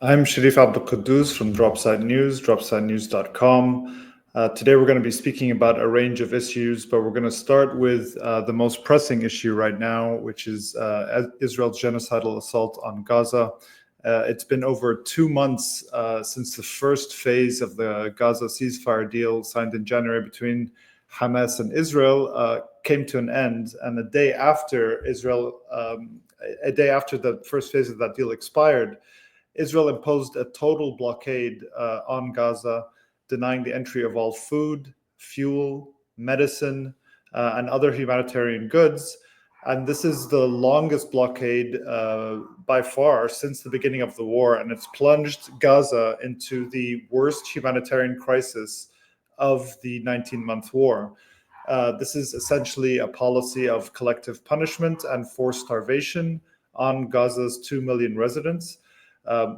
I'm Sharif Abdul from Dropside News, dropsidenews.com. Today we're going to be speaking about a range of issues, but we're going to start with the most pressing issue right now, which is Israel's genocidal assault on Gaza. It's been over 2 months since the first phase of the Gaza ceasefire deal signed in January between Hamas and Israel came to an end, and a day after the first phase of that deal expired, Israel imposed a total blockade on Gaza, denying the entry of all food, fuel, medicine, and other humanitarian goods. And this is the longest blockade by far since the beginning of the war, and it's plunged Gaza into the worst humanitarian crisis of the 19-month war. This is essentially a policy of collective punishment and forced starvation on Gaza's 2 million residents.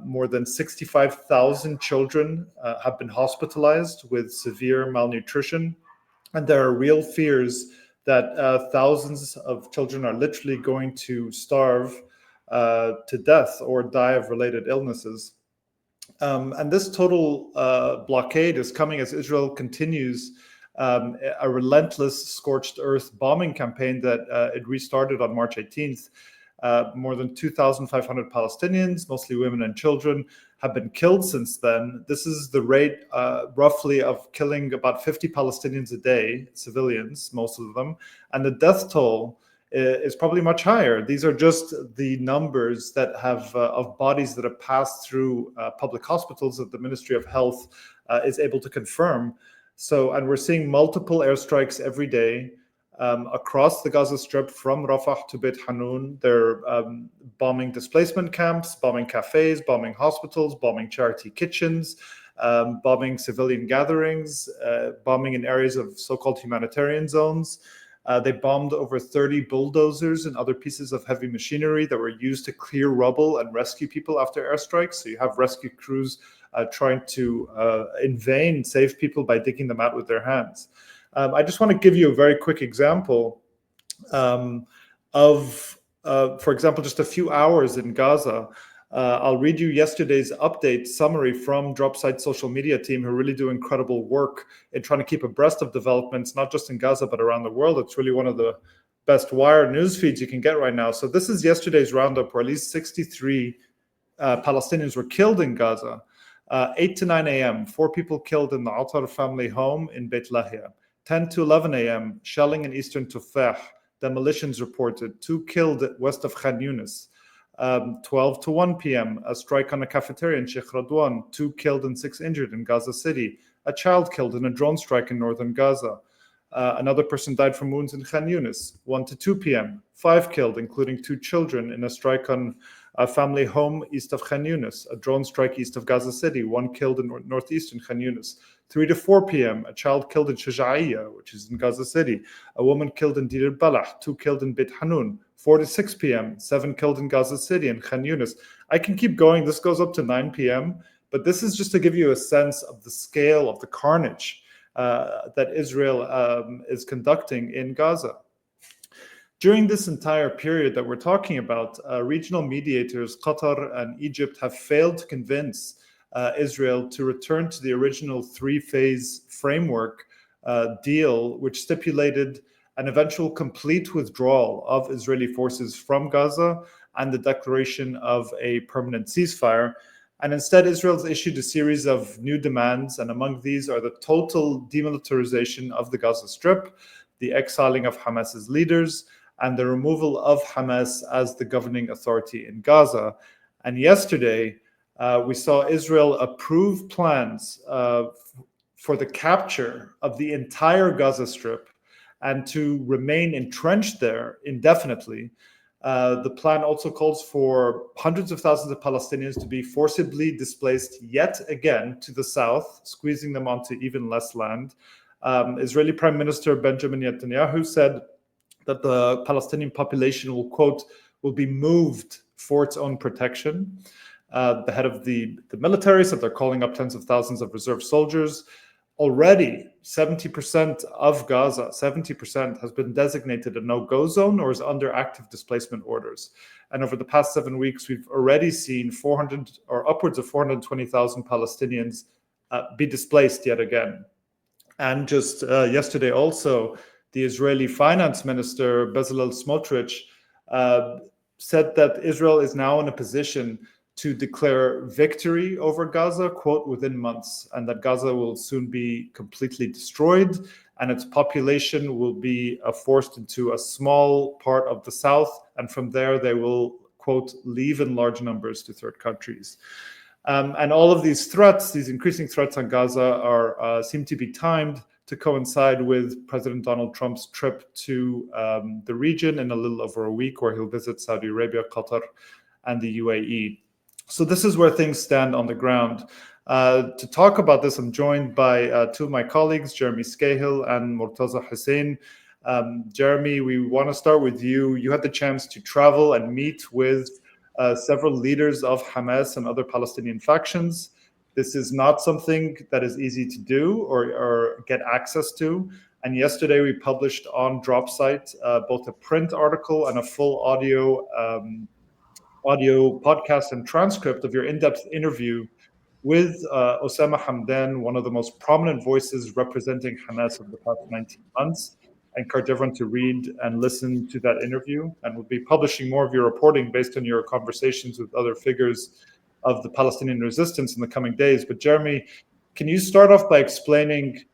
More than 65,000 children have been hospitalized with severe malnutrition, and there are real fears that thousands of children are literally going to starve to death or die of related illnesses. And this total blockade is coming as Israel continues a relentless scorched earth bombing campaign that it restarted on March 18th. More than 2,500 Palestinians, mostly women and children, have been killed since then. This is the rate roughly of killing about 50 Palestinians a day, civilians, most of them. And the death toll is probably much higher. These are just the numbers that have of bodies that have passed through public hospitals that the Ministry of Health is able to confirm. And we're seeing multiple airstrikes every day. Across the Gaza Strip, from Rafah to Beit Hanun. They're bombing displacement camps, bombing cafes, bombing hospitals, bombing charity kitchens, bombing civilian gatherings, bombing in areas of so-called humanitarian zones. They bombed over 30 bulldozers and other pieces of heavy machinery that were used to clear rubble and rescue people after airstrikes. So you have rescue crews trying to, in vain, save people by digging them out with their hands. I just want to give you a very quick example of, for example, just a few hours in Gaza. I'll read you yesterday's update summary from Dropside social media team, who really do incredible work in trying to keep abreast of developments, not just in Gaza, but around the world. It's really one of the best wire news feeds you can get right now. So this is yesterday's roundup, where at least 63 Palestinians were killed in Gaza. 8 to 9 a.m., 4 people killed in the Atar family home in Beit Lahia. 10 to 11 a.m., shelling in eastern Tufah, demolitions reported, 2 killed west of Khan Yunis. 12 to 1 p.m., a strike on a cafeteria in Sheikh Radwan, 2 killed and 6 injured in Gaza City. A child killed in a drone strike in northern Gaza. Another person died from wounds in Khan Yunis. 1 to 2 p.m., 5 killed, including 2 children, in a strike on a family home east of Khan Yunis. A drone strike east of Gaza City, 1 killed in northeastern Khan Yunis. 3 to 4 p.m., a child killed in Shaja'iyya, which is in Gaza City. A woman killed in Dir al-Balah, 2 killed in Beit Hanun. 4 to 6 p.m., 7 killed in Gaza City and Khan Yunis. I can keep going. This goes up to 9 p.m., but this is just to give you a sense of the scale of the carnage that Israel is conducting in Gaza. During this entire period that we're talking about, regional mediators, Qatar and Egypt, have failed to convince Israel to return to the original 3-phase framework deal, which stipulated an eventual complete withdrawal of Israeli forces from Gaza and the declaration of a permanent ceasefire. And instead, Israel's issued a series of new demands, and among these are the total demilitarization of the Gaza Strip, the exiling of Hamas's leaders, and the removal of Hamas as the governing authority in Gaza. And yesterday, we saw Israel approve plans for the capture of the entire Gaza Strip and to remain entrenched there indefinitely. The plan also calls for hundreds of thousands of Palestinians to be forcibly displaced yet again to the south, squeezing them onto even less land. Israeli Prime Minister Benjamin Netanyahu said that the Palestinian population will be moved for its own protection. The head of the military said they're calling up tens of thousands of reserve soldiers. Already, 70% of Gaza, 70% has been designated a no-go zone or is under active displacement orders. And over the past 7 weeks, we've already seen or upwards of 420,000 Palestinians be displaced yet again. And just yesterday also, the Israeli finance minister, Bezalel Smotrich, said that Israel is now in a position to declare victory over Gaza, quote, within months, and that Gaza will soon be completely destroyed and its population will be forced into a small part of the south. And from there, they will, quote, leave in large numbers to third countries. And all of these threats, these increasing threats on Gaza, are seem to be timed to coincide with President Donald Trump's trip to the region in a little over a week, where he'll visit Saudi Arabia, Qatar, and the UAE. So this is where things stand on the ground. To talk about this, I'm joined by two of my colleagues, Jeremy Scahill and Murtaza Hussain. Jeremy, we want to start with you. You had the chance to travel and meet with several leaders of Hamas and other Palestinian factions. This is not something that is easy to do or get access to. And yesterday we published on Dropsite both a print article and a full audio podcast and transcript of your in-depth interview with Osama Hamdan, one of the most prominent voices representing Hamas over the past 19 months. I encourage everyone to read and listen to that interview, and we'll be publishing more of your reporting based on your conversations with other figures of the Palestinian resistance in the coming days. But Jeremy, can you start off by explaining,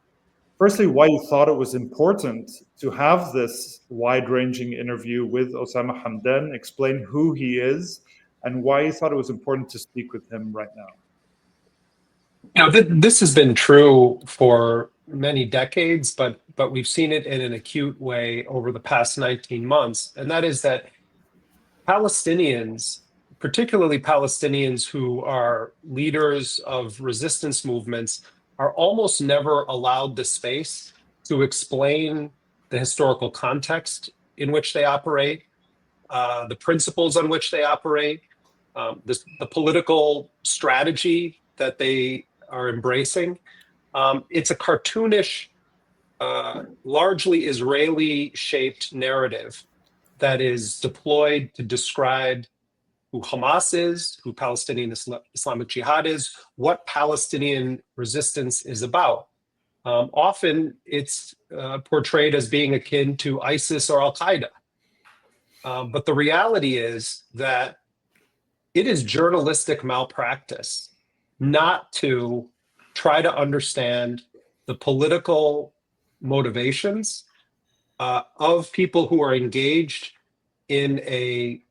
firstly, why you thought it was important to have this wide-ranging interview with Osama Hamdan, explain who he is, and why you thought it was important to speak with him right now? This has been true for many decades, but we've seen it in an acute way over the past 19 months. And that is that Palestinians, particularly Palestinians who are leaders of resistance movements, are almost never allowed the space to explain the historical context in which they operate, the principles on which they operate, the political strategy that they are embracing. It's a cartoonish, largely Israeli-shaped narrative that is deployed to describe who Hamas is, who Palestinian Islamic Jihad is, what Palestinian resistance is about. Often it's portrayed as being akin to ISIS or Al-Qaeda. But the reality is that it is journalistic malpractice not to try to understand the political motivations of people who are engaged in a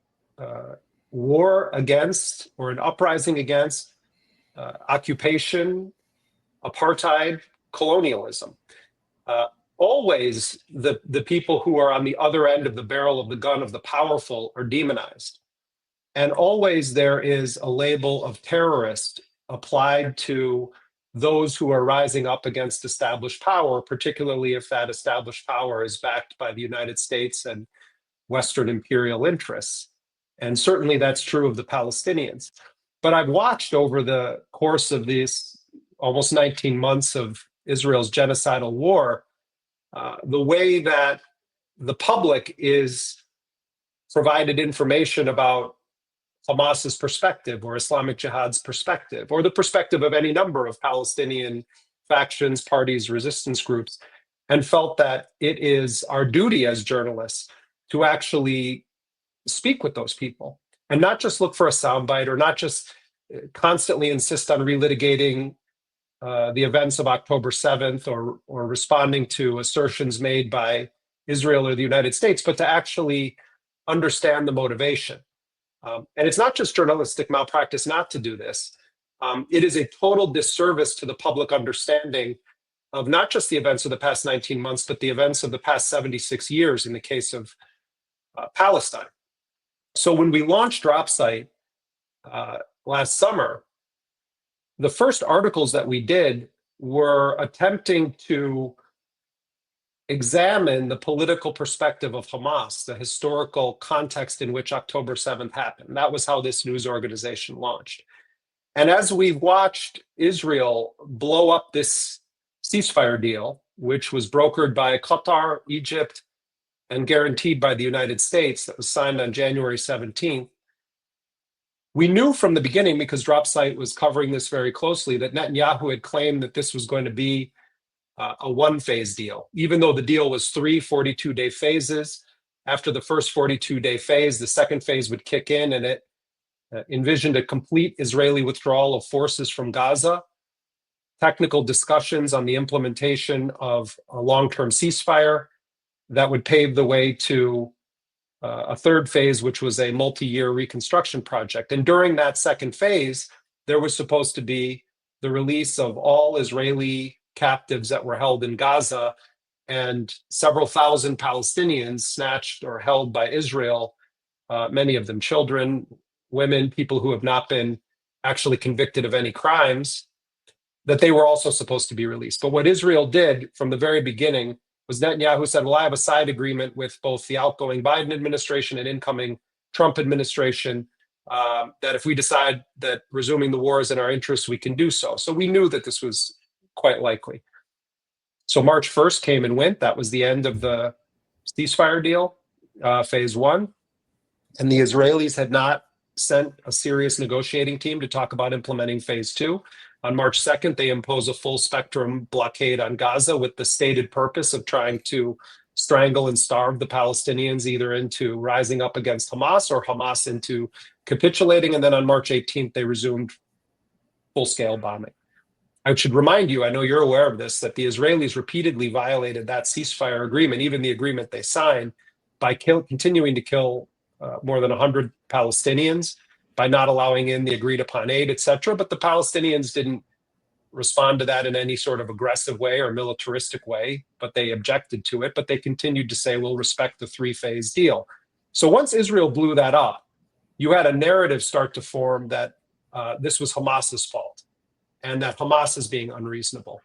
war against or an uprising against occupation, apartheid, colonialism. Always the people who are on the other end of the barrel of the gun of the powerful are demonized. And always there is a label of terrorist applied to those who are rising up against established power, particularly if that established power is backed by the United States and Western imperial interests. And certainly that's true of the Palestinians. But I've watched over the course of these almost 19 months of Israel's genocidal war, the way that the public is provided information about Hamas's perspective or Islamic Jihad's perspective, or the perspective of any number of Palestinian factions, parties, resistance groups, and felt that it is our duty as journalists to actually speak with those people and not just look for a soundbite or not just constantly insist on relitigating the events of October 7th or responding to assertions made by Israel or the United States, but to actually understand the motivation. And it's not just journalistic malpractice not to do this. It is a total disservice to the public understanding of not just the events of the past 19 months, but the events of the past 76 years in the case of Palestine. So when we launched Dropsite last summer, the first articles that we did were attempting to examine the political perspective of Hamas, the historical context in which October 7th happened. That was how this news organization launched. And as we've watched Israel blow up this ceasefire deal, which was brokered by Qatar, Egypt, and guaranteed by the United States, that was signed on January 17th, We knew from the beginning, because Dropsite was covering this very closely, that Netanyahu had claimed that this was going to be a one-phase deal, even though the deal was 3 42-day phases. After the first 42-day phase, the second phase would kick in, and it envisioned a complete Israeli withdrawal of forces from Gaza, technical discussions on the implementation of a long-term ceasefire that would pave the way to a third phase, which was a multi-year reconstruction project. And during that second phase, there was supposed to be the release of all Israeli captives that were held in Gaza, and several thousand Palestinians snatched or held by Israel, many of them children, women, people who have not been actually convicted of any crimes, that they were also supposed to be released. But what Israel did from the very beginning was Netanyahu said, well, I have a side agreement with both the outgoing Biden administration and incoming Trump administration, that if we decide that resuming the war is in our interest, we can do so. So we knew that this was quite likely. So March 1st came and went. That was the end of the ceasefire deal, phase one. And the Israelis had not sent a serious negotiating team to talk about implementing phase two. On March 2nd, they impose a full spectrum blockade on Gaza with the stated purpose of trying to strangle and starve the Palestinians either into rising up against Hamas or Hamas into capitulating. And then on March 18th, they resumed full-scale bombing. I should remind you, I know you're aware of this, that the Israelis repeatedly violated that ceasefire agreement, even the agreement they signed, by continuing to kill more than 100 Palestinians, by not allowing in the agreed upon aid, etc. But the Palestinians didn't respond to that in any sort of aggressive way or militaristic way, but they objected to it. But they continued to say, we'll respect the three-phase deal. So once Israel blew that up, you had a narrative start to form that this was Hamas's fault and that Hamas is being unreasonable.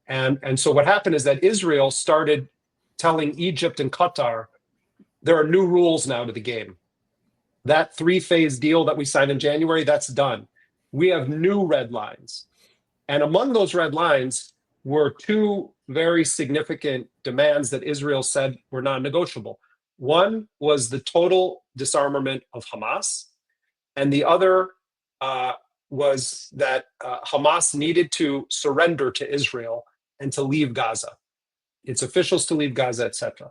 And so what happened is that Israel started telling Egypt and Qatar, there are new rules now to the game. That three-phase deal that we signed in January, that's done. We have new red lines. And among those red lines were two very significant demands that Israel said were non-negotiable. One was the total disarmament of Hamas, and the other was that Hamas needed to surrender to Israel and to leave Gaza, its officials to leave Gaza, etc.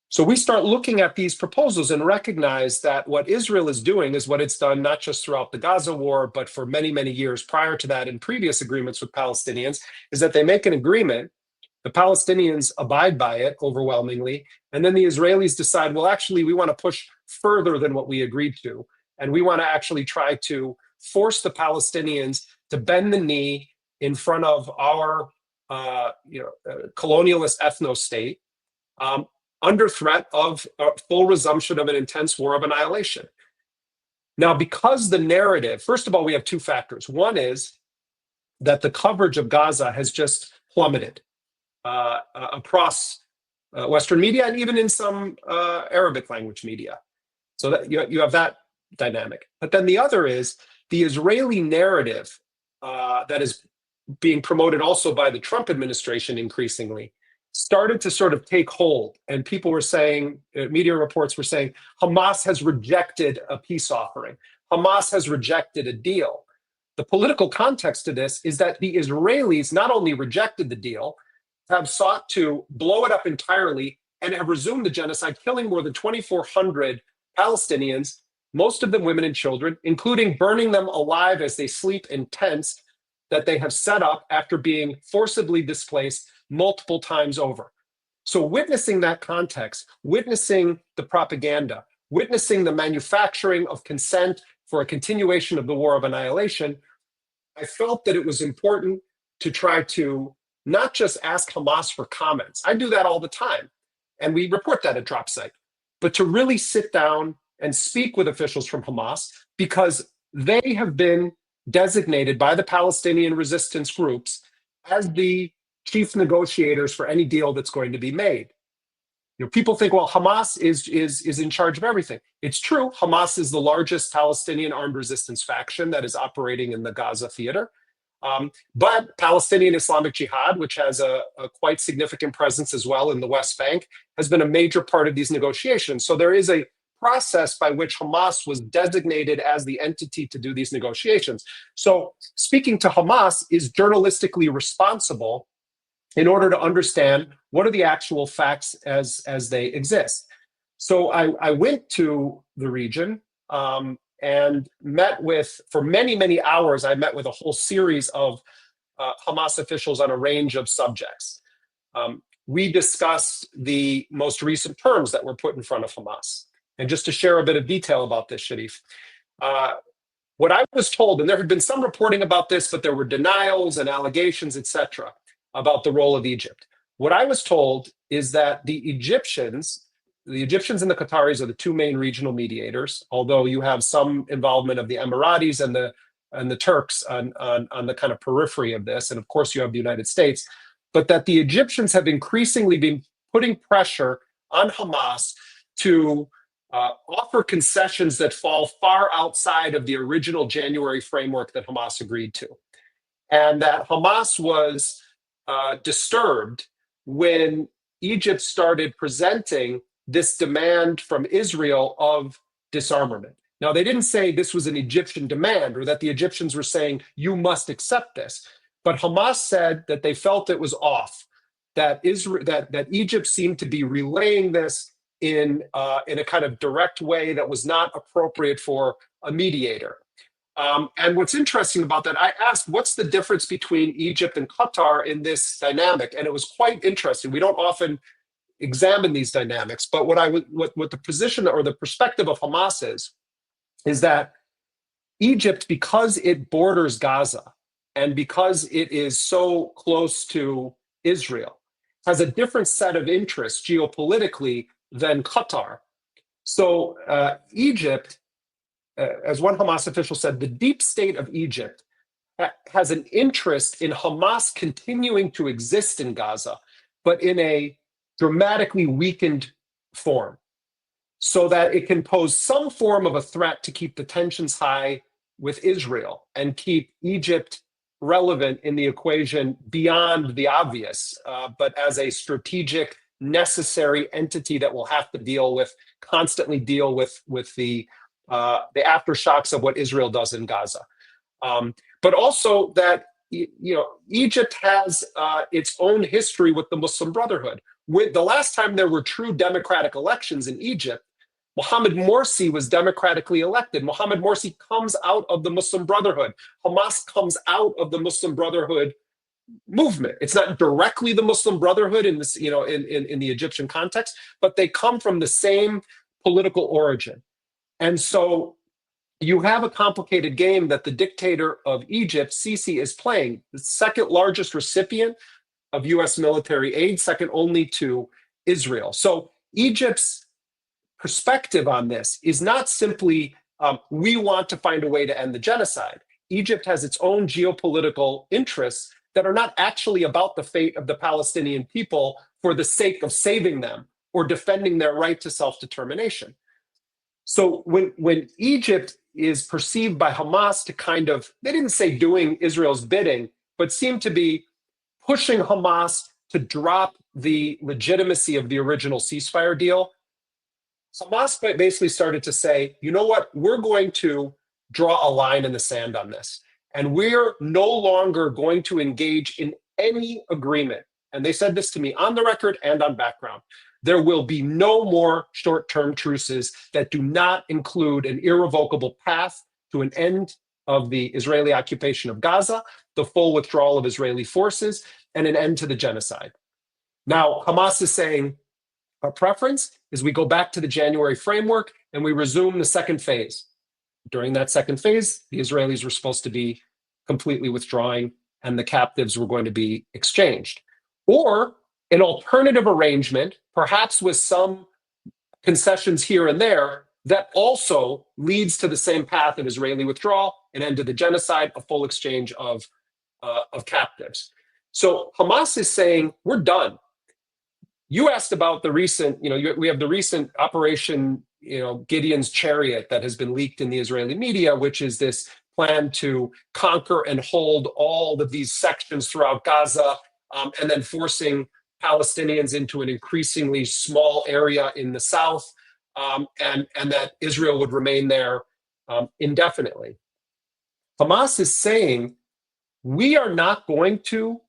So we start looking at these proposals and recognize that what Israel is doing is what it's done not just throughout the Gaza war, but for many, many years prior to that in previous agreements with Palestinians, is that they make an agreement, the Palestinians abide by it overwhelmingly, and then the Israelis decide, well, actually, we want to push further than what we agreed to, and we want to actually try to force the Palestinians to bend the knee in front of our colonialist ethno-state, under threat of full resumption of an intense war of annihilation. Now, because the narrative, first of all, we have two factors. One is that the coverage of Gaza has just plummeted across Western media and even in some Arabic language media. So that you have that dynamic. But then the other is the Israeli narrative that is being promoted also by the Trump administration increasingly started to sort of take hold. And people were saying, media reports were saying, Hamas has rejected a peace offering. Hamas has rejected a deal. The political context to this is that the Israelis not only rejected the deal, have sought to blow it up entirely and have resumed the genocide, killing more than 2,400 Palestinians, most of them women and children, including burning them alive as they sleep in tents that they have set up after being forcibly displaced multiple times over. So witnessing that context, witnessing the propaganda, witnessing the manufacturing of consent for a continuation of the war of annihilation, I felt that it was important to try to not just ask Hamas for comments. I do that all the time, and we report that at Dropsite, but to really sit down and speak with officials from Hamas, because they have been designated by the Palestinian resistance groups as the chief negotiators for any deal that's going to be made. You know, people think, well, Hamas is in charge of everything. It's true. Hamas is the largest Palestinian armed resistance faction that is operating in the Gaza theater. But Palestinian Islamic Jihad, which has a quite significant presence as well in the West Bank, has been a major part of these negotiations. So there is a process by which Hamas was designated as the entity to do these negotiations. So speaking to Hamas is journalistically responsible in order to understand what are the actual facts as they exist. So I went to the region and met with, for many, many hours, I met with a whole series of Hamas officials on a range of subjects. We discussed the most recent terms that were put in front of Hamas. And just to share a bit of detail about this, Sharif, what I was told, and there had been some reporting about this, but there were denials and allegations, etc., about the role of Egypt. What I was told is that the Egyptians and the Qataris are the two main regional mediators, although you have some involvement of the Emiratis and the Turks on the kind of periphery of this, and of course you have the United States, but that the Egyptians have increasingly been putting pressure on Hamas to offer concessions that fall far outside of the original January framework that Hamas agreed to. And that Hamas was disturbed when Egypt started presenting this demand from Israel of disarmament. Now, they didn't say this was an Egyptian demand or that the Egyptians were saying, you must accept this. But Hamas said that they felt it was off, that Egypt seemed to be relaying this in a kind of direct way that was not appropriate for a mediator. And what's interesting about that, I asked, what's the difference between Egypt and Qatar in this dynamic? And it was quite interesting. We don't often examine these dynamics, but what the position or the perspective of Hamas is that Egypt, because it borders Gaza and because it is so close to Israel, has a different set of interests geopolitically than Qatar. So Egypt, as one Hamas official said, the deep state of Egypt has an interest in Hamas continuing to exist in Gaza, but in a dramatically weakened form, so that it can pose some form of a threat to keep the tensions high with Israel and keep Egypt relevant in the equation beyond the obvious, but as a strategic, necessary entity that will have to constantly deal with the aftershocks of what Israel does in Gaza. But also that Egypt has its own history with the Muslim Brotherhood. The last time there were true democratic elections in Egypt, Mohammed Morsi was democratically elected. Mohammed Morsi comes out of the Muslim Brotherhood. Hamas comes out of the Muslim Brotherhood movement. It's not directly the Muslim Brotherhood in this, in the Egyptian context, but they come from the same political origin. And so you have a complicated game that the dictator of Egypt, Sisi, is playing, the second largest recipient of US military aid, second only to Israel. So Egypt's perspective on this is not simply, we want to find a way to end the genocide. Egypt has its own geopolitical interests that are not actually about the fate of the Palestinian people for the sake of saving them or defending their right to self-determination. So when Egypt is perceived by Hamas to kind of, they didn't say doing Israel's bidding, but seemed to be pushing Hamas to drop the legitimacy of the original ceasefire deal, Hamas basically started to say, you know what, we're going to draw a line in the sand on this. And we're no longer going to engage in any agreement. And they said this to me on the record and on background. There will be no more short-term truces that do not include an irrevocable path to an end of the Israeli occupation of Gaza, the full withdrawal of Israeli forces, and an end to the genocide. Now, Hamas is saying our preference is we go back to the January framework and we resume the second phase. During that second phase, the Israelis were supposed to be completely withdrawing and the captives were going to be exchanged. Or an alternative arrangement, perhaps with some concessions here and there, that also leads to the same path of Israeli withdrawal, an end to the genocide, a full exchange of captives. So Hamas is saying, we're done. You asked about the recent, we have the recent Operation, Gideon's Chariot that has been leaked in the Israeli media, which is this plan to conquer and hold all of these sections throughout Gaza, and then forcing Palestinians into an increasingly small area in the south, and that Israel would remain there indefinitely. Hamas is saying, we are not going to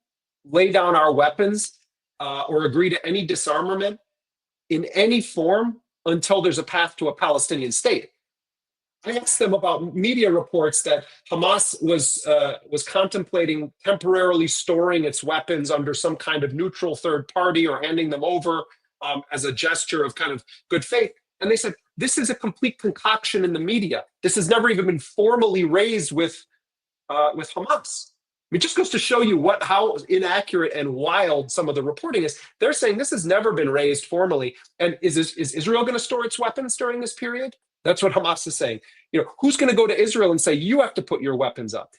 lay down our weapons or agree to any disarmament in any form until there's a path to a Palestinian state. I asked them about media reports that Hamas was contemplating temporarily storing its weapons under some kind of neutral third party or handing them over as a gesture of kind of good faith. And they said, this is a complete concoction in the media. This has never even been formally raised with Hamas. It just goes to show you how inaccurate and wild some of the reporting is. They're saying this has never been raised formally. And is Israel going to store its weapons during this period? That's what Hamas is saying. Who's going to go to Israel and say, you have to put your weapons up?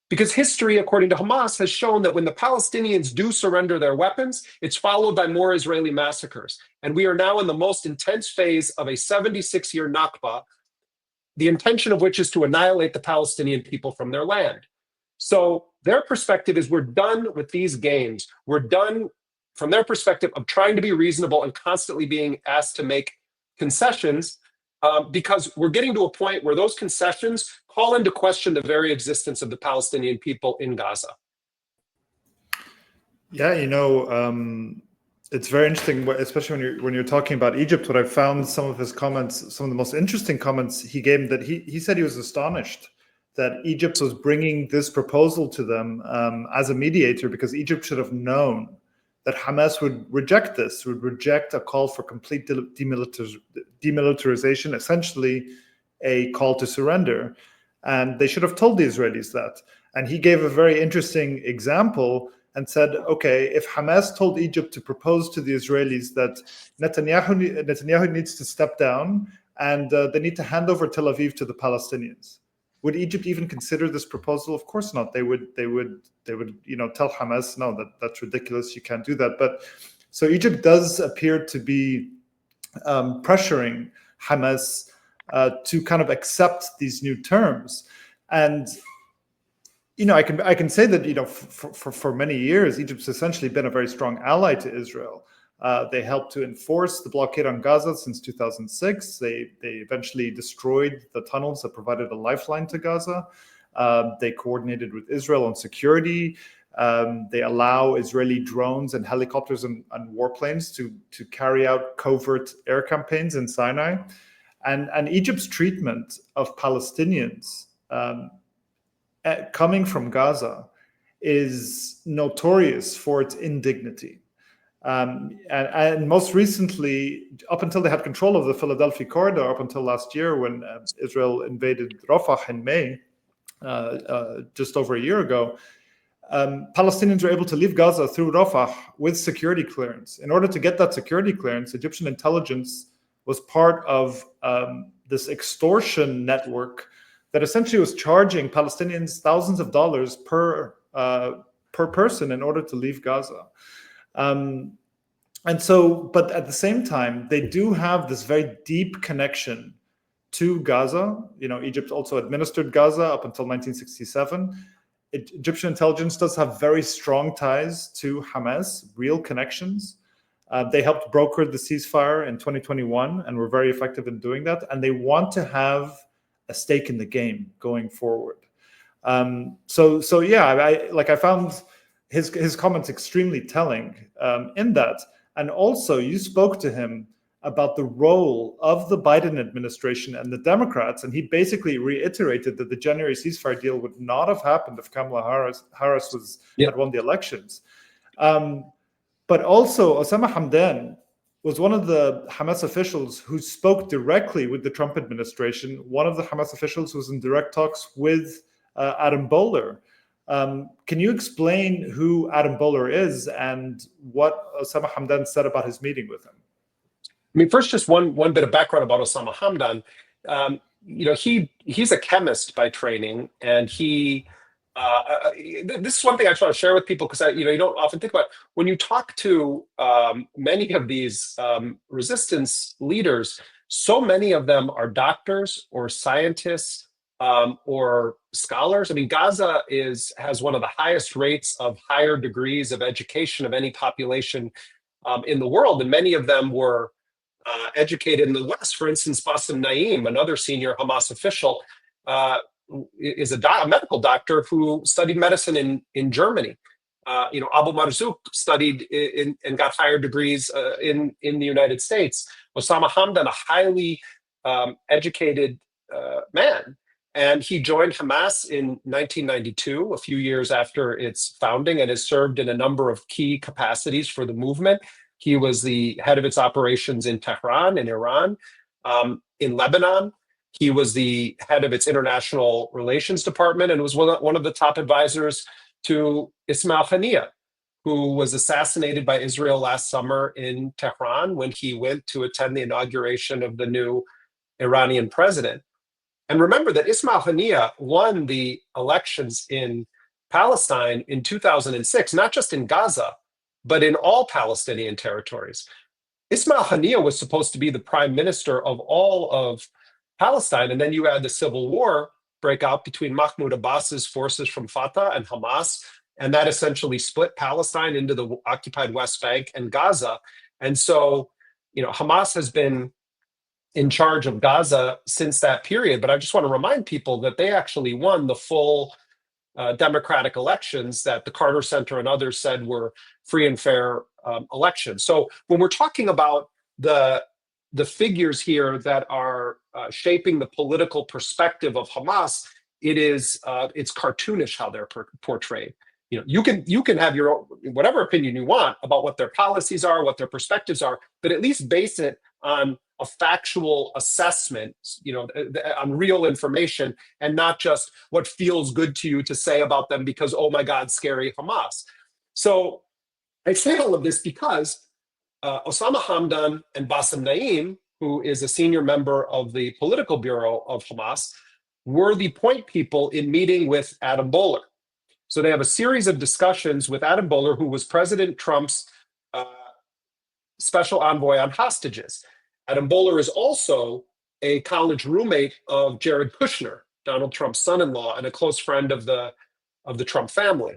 Because history, according to Hamas, has shown that when the Palestinians do surrender their weapons, it's followed by more Israeli massacres. And we are now in the most intense phase of a 76-year Nakba, the intention of which is to annihilate the Palestinian people from their land. So their perspective is, we're done with these games. We're done, from their perspective, of trying to be reasonable and constantly being asked to make concessions, because we're getting to a point where those concessions call into question the very existence of the Palestinian people in Gaza. Yeah, it's very interesting, especially when you're talking about Egypt. What I found, some of his comments, some of the most interesting comments he gave, that he said he was astonished that Egypt was bringing this proposal to them as a mediator, because Egypt should have known that Hamas would reject this, would reject a call for complete demilitarization, essentially a call to surrender. And they should have told the Israelis that. And he gave a very interesting example and said, okay, if Hamas told Egypt to propose to the Israelis that Netanyahu needs to step down and they need to hand over Tel Aviv to the Palestinians, would Egypt even consider this proposal? Of course not. They would tell Hamas, no, that's ridiculous. You can't do that. But so Egypt does appear to be pressuring Hamas to kind of accept these new terms. And I can say that for many years, Egypt's essentially been a very strong ally to Israel. They helped to enforce the blockade on Gaza since 2006. They eventually destroyed the tunnels that provided a lifeline to Gaza. They coordinated with Israel on security. They allow Israeli drones and helicopters and warplanes to carry out covert air campaigns in Sinai. And Egypt's treatment of Palestinians coming from Gaza is notorious for its indignity. And most recently, up until they had control of the Philadelphia corridor, up until last year when Israel invaded Rafah in May, just over a year ago, Palestinians were able to leave Gaza through Rafah with security clearance. In order to get that security clearance, Egyptian intelligence was part of this extortion network that essentially was charging Palestinians thousands of dollars per person in order to leave Gaza. And so, but at the same time, they do have this very deep connection to Gaza. Egypt also administered Gaza up until 1967. Egyptian intelligence does have very strong ties to Hamas, real connections. They helped broker the ceasefire in 2021 and were very effective in doing that. And they want to have a stake in the game going forward. So yeah, I found his comments extremely telling in that. And also, you spoke to him about the role of the Biden administration and the Democrats, and he basically reiterated that the January ceasefire deal would not have happened if Kamala Harris had won the elections. But also, Osama Hamdan was one of the Hamas officials who spoke directly with the Trump administration. One of the Hamas officials was in direct talks with Adam Bowler. Can you explain who Adam Bowler is and what Osama Hamdan said about his meeting with him? I mean, first, just one bit of background about Osama Hamdan. He's a chemist by training, and this is one thing I try to share with people, because you don't often think about it. When you talk to many of these resistance leaders, so many of them are doctors or scientists or scholars. I mean, Gaza has one of the highest rates of higher degrees of education of any population in the world, and many of them were educated in the West. For instance, Bassem Naim, another senior Hamas official, is a medical doctor who studied medicine in Germany. Abu Marzouk studied and got higher degrees in the United States. Osama Hamdan, a highly educated man, and he joined Hamas in 1992, a few years after its founding, and has served in a number of key capacities for the movement. He was the head of its operations in Tehran, in Iran, in Lebanon. He was the head of its international relations department and was one of the top advisors to Ismail Haniyeh, who was assassinated by Israel last summer in Tehran when he went to attend the inauguration of the new Iranian president. And remember that Ismail Haniyeh won the elections in Palestine in 2006, not just in Gaza, but in all Palestinian territories. Ismail Haniyeh was supposed to be the prime minister of all of Palestine, and then you had the civil war break out between Mahmoud Abbas's forces from Fatah and Hamas, and that essentially split Palestine into the occupied West Bank and Gaza. And so, Hamas has been in charge of Gaza since that period. But I just want to remind people that they actually won the full democratic elections that the Carter Center and others said were free and fair elections. So when we're talking about the figures here that are shaping the political perspective of Hamas, it's cartoonish how they're portrayed. You can have your own, whatever opinion you want about what their policies are, what their perspectives are, but at least base it on a factual assessment, on real information, and not just what feels good to you to say about them because, oh my God, scary Hamas. So I say all of this because Osama Hamdan and Bassem Naim, who is a senior member of the political bureau of Hamas, were the point people in meeting with Adam Boehler. So they have a series of discussions with Adam Boehler, who was President Trump's special envoy on hostages. Adam Boehler is also a college roommate of Jared Kushner, Donald Trump's son-in-law, and a close friend of the Trump family.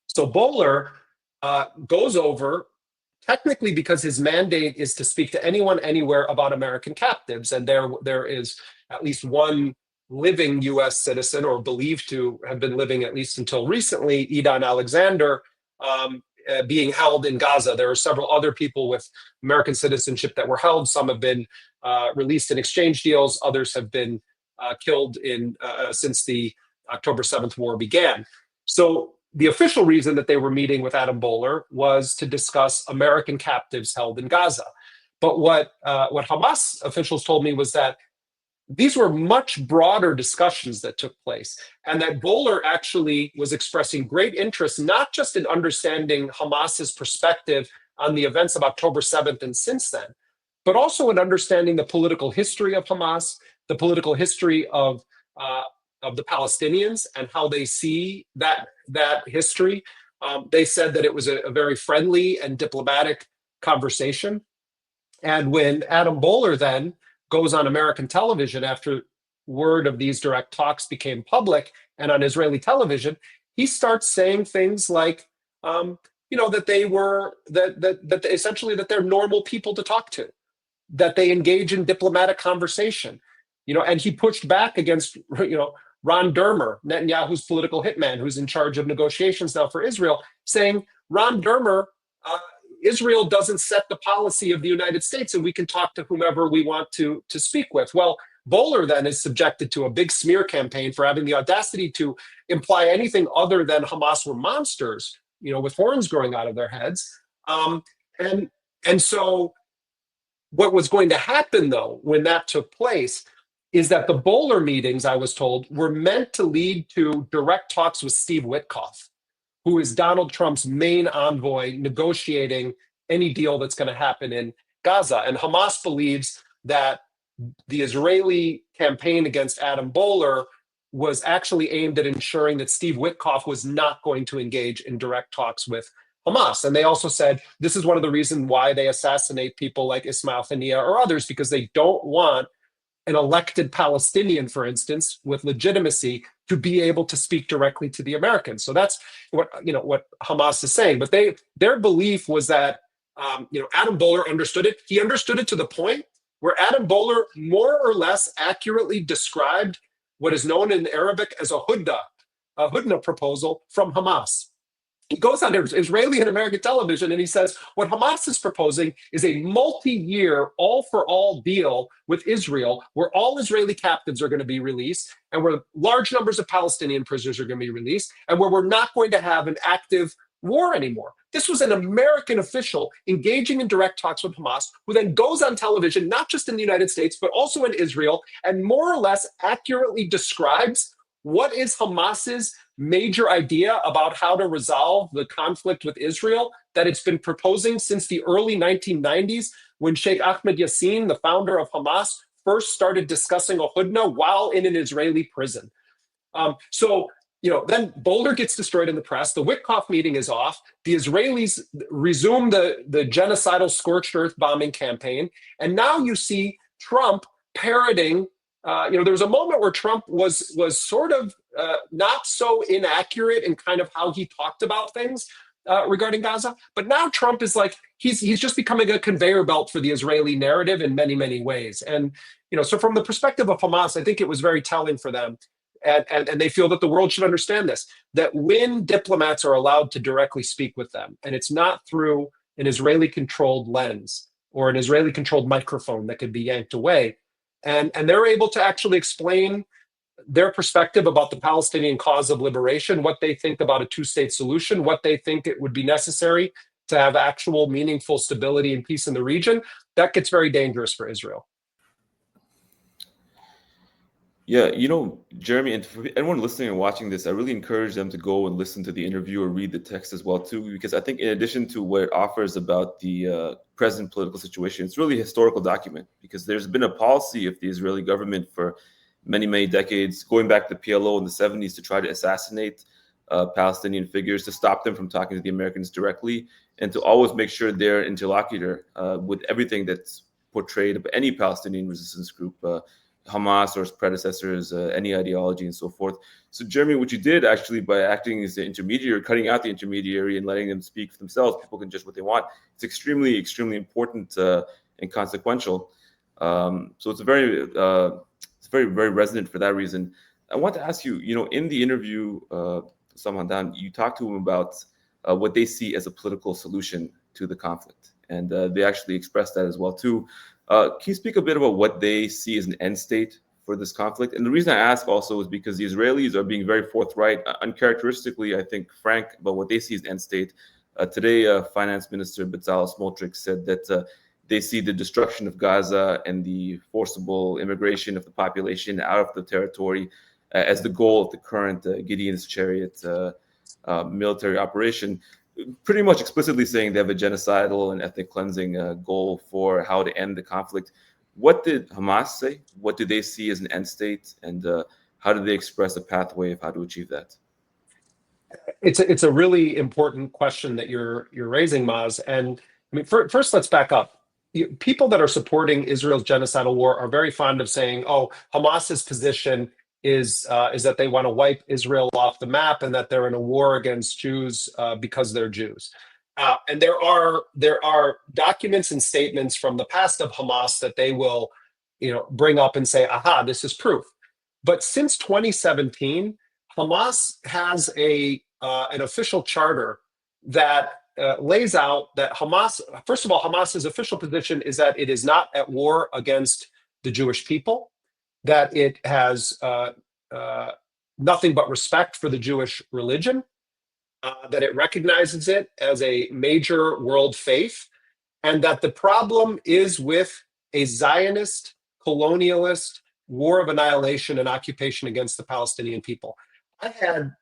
So Boehler goes over, technically because his mandate is to speak to anyone, anywhere about American captives, and there is at least one living U.S. citizen, or believed to have been living at least until recently, Idan Alexander, being held in Gaza. There are several other people with American citizenship that were held. Some have been released in exchange deals. Others have been killed since the October 7th war began. So the official reason that they were meeting with Adam Boehler was to discuss American captives held in Gaza. But what Hamas officials told me was that these were much broader discussions that took place, and that Boehler actually was expressing great interest, not just in understanding Hamas's perspective on the events of October 7th and since then, but also in understanding the political history of Hamas, the political history of the Palestinians, and how they see that history. They said that it was a very friendly and diplomatic conversation. And when Adam Boehler then goes on American television after word of these direct talks became public, and on Israeli television, he starts saying things like, that they were that essentially that they're normal people to talk to, that they engage in diplomatic conversation, and he pushed back against Ron Dermer, Netanyahu's political hitman, who's in charge of negotiations now for Israel, saying Ron Dermer. Israel doesn't set the policy of the United States, and we can talk to whomever we want to speak with. Well, Boehler then is subjected to a big smear campaign for having the audacity to imply anything other than Hamas were monsters, with horns growing out of their heads. And so what was going to happen, though, when that took place, is that the Boehler meetings, I was told, were meant to lead to direct talks with Steve Witkoff, who is Donald Trump's main envoy negotiating any deal that's going to happen in Gaza. And Hamas believes that the Israeli campaign against Adam Boehler was actually aimed at ensuring that Steve Witkoff was not going to engage in direct talks with Hamas. And they also said this is one of the reasons why they assassinate people like Ismail Haniyeh or others, because they don't want an elected Palestinian, for instance, with legitimacy to be able to speak directly to the Americans. So that's what Hamas is saying. But their belief was that Adam Bowler understood it. He understood it to the point where Adam Bowler more or less accurately described what is known in Arabic as a hudna proposal from Hamas. He goes on Israeli and American television and he says, what Hamas is proposing is a multi-year, all-for-all deal with Israel, where all Israeli captives are going to be released and where large numbers of Palestinian prisoners are going to be released and where we're not going to have an active war anymore. This was an American official engaging in direct talks with Hamas, who then goes on television, not just in the United States, but also in Israel, and more or less accurately describes what is Hamas's major idea about how to resolve the conflict with Israel that it's been proposing since the early 1990s, when Sheikh Ahmed Yassin, the founder of Hamas, first started discussing a hudna while in an Israeli prison. Then Boulder gets destroyed in the press. The Witkoff meeting is off. The Israelis resume the genocidal scorched earth bombing campaign. And now you see Trump parroting. There was a moment where Trump was sort of not so inaccurate in kind of how he talked about things regarding Gaza. But now Trump is like, he's just becoming a conveyor belt for the Israeli narrative in many, many ways. And, so from the perspective of Hamas, I think it was very telling for them. And they feel that the world should understand this, that when diplomats are allowed to directly speak with them, and it's not through an Israeli-controlled lens or an Israeli-controlled microphone that could be yanked away, and they're able to actually explain their perspective about the Palestinian cause of liberation, what they think about a two-state solution, what they think it would be necessary to have actual meaningful stability and peace in the region, that gets very dangerous for Israel. Yeah, Jeremy, and for anyone listening and watching this, I really encourage them to go and listen to the interview or read the text as well too, because I think in addition to what it offers about the present political situation, it's really a historical document, because there's been a policy of the Israeli government for many, many decades, going back to the PLO in the 70s, to try to assassinate Palestinian figures, to stop them from talking to the Americans directly, and to always make sure they're interlocutor with everything that's portrayed of any Palestinian resistance group, Hamas or its predecessors, any ideology and so forth. So Jeremy, what you did actually by acting as the intermediary, cutting out the intermediary and letting them speak for themselves, people can judge what they want. It's extremely, extremely important and consequential. So it's very, very resonant for that reason. I want to ask you, in the interview, Hamdan, you talked to him about what they see as a political solution to the conflict. And they actually expressed that as well too. Can you speak a bit about what they see as an end state for this conflict? And the reason I ask also is because the Israelis are being very forthright, uncharacteristically, I think, frank about what they see as end state. Today, Finance Minister Bezalel Smotrich said that they see the destruction of Gaza and the forcible immigration of the population out of the territory as the goal of the current Gideon's Chariot military operation, pretty much explicitly saying they have a genocidal and ethnic cleansing goal for how to end the conflict. What did Hamas say? What do they see as an end state? And how do they express a pathway of how to achieve that? It's a really important question that you're raising, Maz. And I mean, first, let's back up. People that are supporting Israel's genocidal war are very fond of saying, "Oh, Hamas's position is that they want to wipe Israel off the map and that they're in a war against Jews because they're Jews." And there are documents and statements from the past of Hamas that they will, bring up and say, "Aha, this is proof." But since 2017, Hamas has an official charter that lays out that Hamas, first of all, Hamas's official position is that it is not at war against the Jewish people, that it has nothing but respect for the Jewish religion, that it recognizes it as a major world faith, and that the problem is with a Zionist, colonialist war of annihilation and occupation against the Palestinian people. I had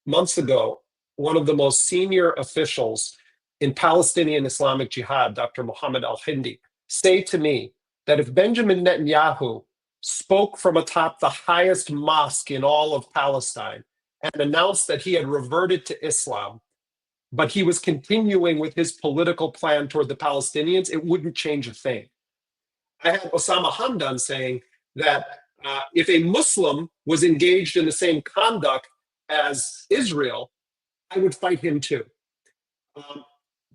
months ago one of the most senior officials in Palestinian Islamic Jihad, Dr. Mohammed al-Hindi, say to me that if Benjamin Netanyahu spoke from atop the highest mosque in all of Palestine and announced that he had reverted to Islam, but he was continuing with his political plan toward the Palestinians, it wouldn't change a thing. I had Osama Hamdan saying that if a Muslim was engaged in the same conduct as Israel, I would fight him too.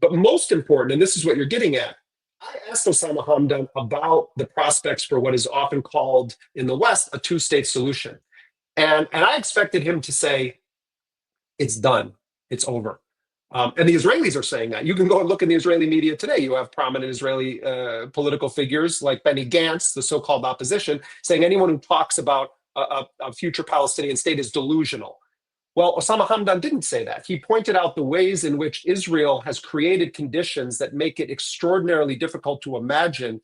But most important, and this is what you're getting at, I asked Osama Hamdan about the prospects for what is often called in the West a two-state solution. And I expected him to say, it's done, it's over. And the Israelis are saying that. You can go and look in the Israeli media today. You have prominent Israeli political figures like Benny Gantz, the so-called opposition, saying anyone who talks about a future Palestinian state is delusional. Well, Osama Hamdan didn't say that. He pointed out the ways in which Israel has created conditions that make it extraordinarily difficult to imagine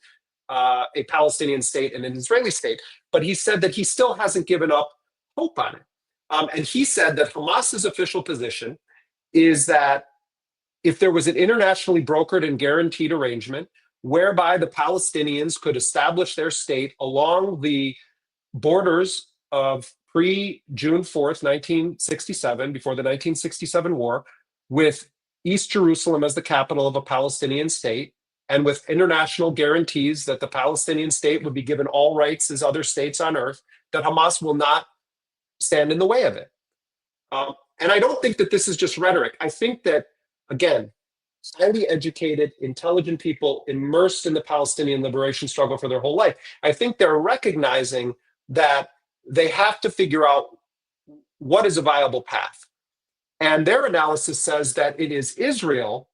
a Palestinian state and an Israeli state. But he said that he still hasn't given up hope on it. And he said that Hamas's official position is that if there was an internationally brokered and guaranteed arrangement whereby the Palestinians could establish their state along the borders of pre-June 4th, 1967, before the 1967 war, with East Jerusalem as the capital of a Palestinian state, and with international guarantees that the Palestinian state would be given all rights as other states on earth, that Hamas will not stand in the way of it. And I don't think that this is just rhetoric. I think that, again, highly educated, intelligent people immersed in the Palestinian liberation struggle for their whole life, I think they're recognizing that they have to figure out what is a viable path. And their analysis says that it is Israel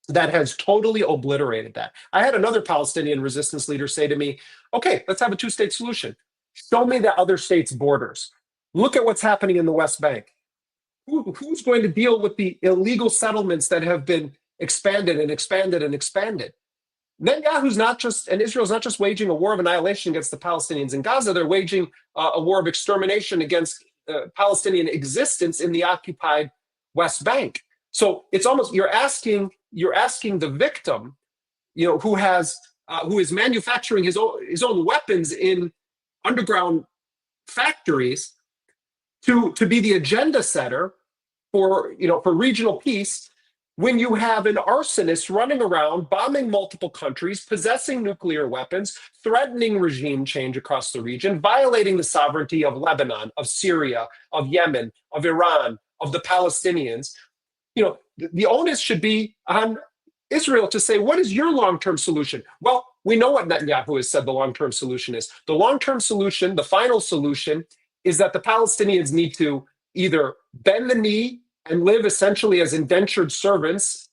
that has totally obliterated that. I had another Palestinian resistance leader say to me, okay, let's have a two-state solution. Show me the other states' borders. Look at what's happening in the West Bank. Who's going to deal with the illegal settlements that have been expanded and expanded and expanded? Netanyahu's not just, and Israel's not just waging a war of annihilation against the Palestinians in Gaza, they're waging a war of extermination against Palestinian existence in the occupied West Bank. So it's almost, you're asking the victim, who is manufacturing his own weapons in underground factories to be the agenda setter for regional peace, when you have an arsonist running around, bombing multiple countries, possessing nuclear weapons, threatening regime change across the region, violating the sovereignty of Lebanon, of Syria, of Yemen, of Iran, of the Palestinians. The onus should be on Israel to say, what is your long-term solution? Well, we know what Netanyahu has said the long-term solution is. The long-term solution, the final solution, is that the Palestinians need to either bend the knee and live essentially as indentured servants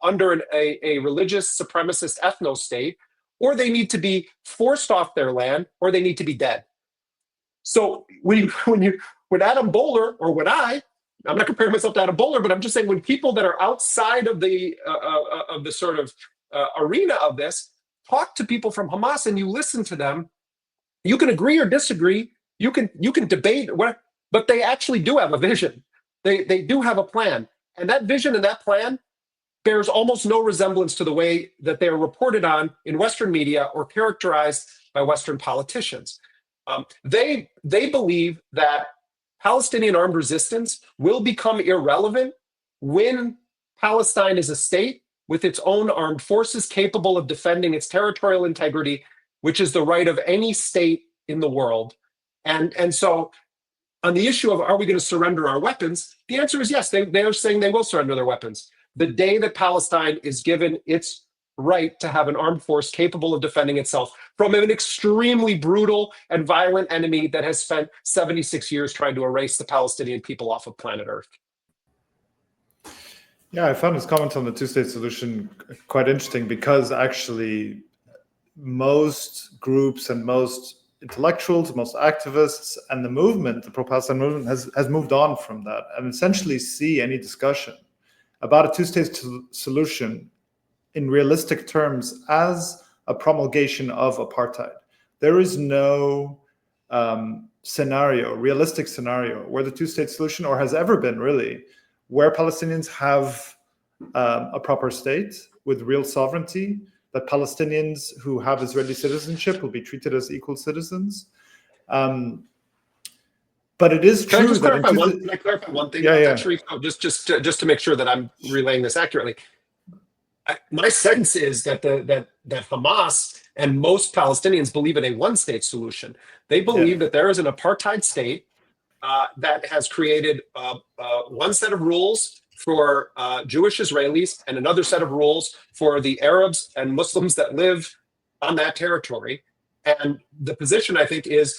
under a religious supremacist ethno-state, or they need to be forced off their land, or they need to be dead. So when Adam Bowler, or when I'm not comparing myself to Adam Bowler, but I'm just saying when people that are outside of the sort of arena of this talk to people from Hamas and you listen to them, you can agree or disagree, you can debate, but they actually do have a vision. They do have a plan. And that vision and that plan bears almost no resemblance to the way that they are reported on in Western media or characterized by Western politicians. They believe that Palestinian armed resistance will become irrelevant when Palestine is a state with its own armed forces capable of defending its territorial integrity, which is the right of any state in the world. And so on the issue of are we going to surrender our weapons, the answer is yes. They are saying they will surrender their weapons. The day that Palestine is given its right to have an armed force capable of defending itself from an extremely brutal and violent enemy that has spent 76 years trying to erase the Palestinian people off of planet Earth. Yeah, I found his comment on the two-state solution quite interesting because actually most groups and most intellectuals, most activists, and the movement, the pro-Palestine movement, has moved on from that and essentially see any discussion about a two-state solution in realistic terms as a promulgation of apartheid. There is no realistic scenario where the two-state solution, or has ever been really, where Palestinians have a proper state with real sovereignty, that Palestinians who have Israeli citizenship will be treated as equal citizens. But it is true that... Can I clarify one thing? Yeah. Sharif, just to make sure that I'm relaying this accurately. My sense is that that Hamas and most Palestinians believe in a one-state solution. They believe that there is an apartheid state that has created one set of rules for Jewish Israelis and another set of rules for the Arabs and Muslims that live on that territory. And the position, I think, is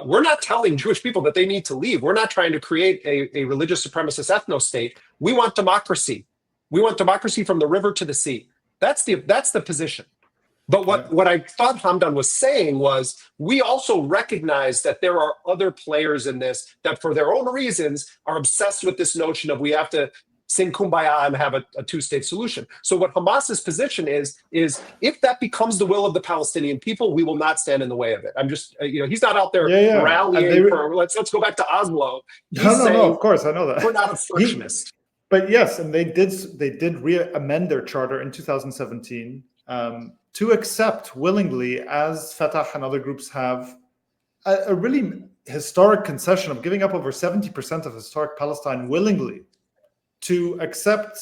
we're not telling Jewish people that they need to leave. We're not trying to create a religious supremacist ethno-state. We want democracy. We want democracy from the river to the sea. That's the position. But what I thought Hamdan was saying was, we also recognize that there are other players in this that, for their own reasons, are obsessed with this notion of we have to sing kumbaya and have a two-state solution. So what Hamas's position is if that becomes the will of the Palestinian people, we will not stand in the way of it. I'm just, he's not out there rallying for let's go back to Oslo. He's no, of course, I know that. We're not obstructionist. But yes, and they did re-amend their charter in 2017 to accept willingly, as Fatah and other groups have, a really historic concession of giving up over 70% of historic Palestine willingly to accept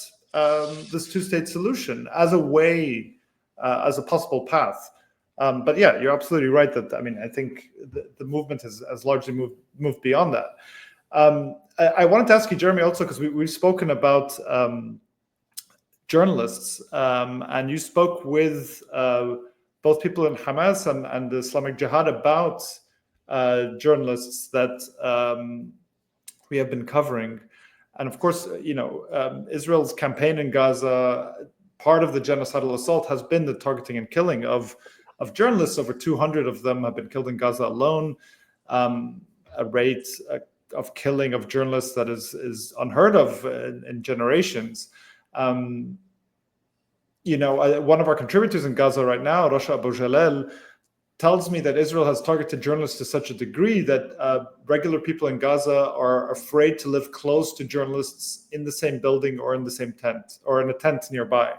this two-state solution as a way, as a possible path. But yeah, you're absolutely right that, I think the movement has largely moved beyond that. I wanted to ask you, Jeremy, also, because we've spoken about journalists, and you spoke with both people in Hamas and the Islamic Jihad about journalists that we have been covering. And of course, Israel's campaign in Gaza, part of the genocidal assault has been the targeting and killing of journalists. Over 200 of them have been killed in Gaza alone. A rate of killing of journalists that is unheard of in generations. One of our contributors in Gaza right now, Rasha Abu Jalal, tells me that Israel has targeted journalists to such a degree that regular people in Gaza are afraid to live close to journalists in the same building or in the same tent or in a tent nearby,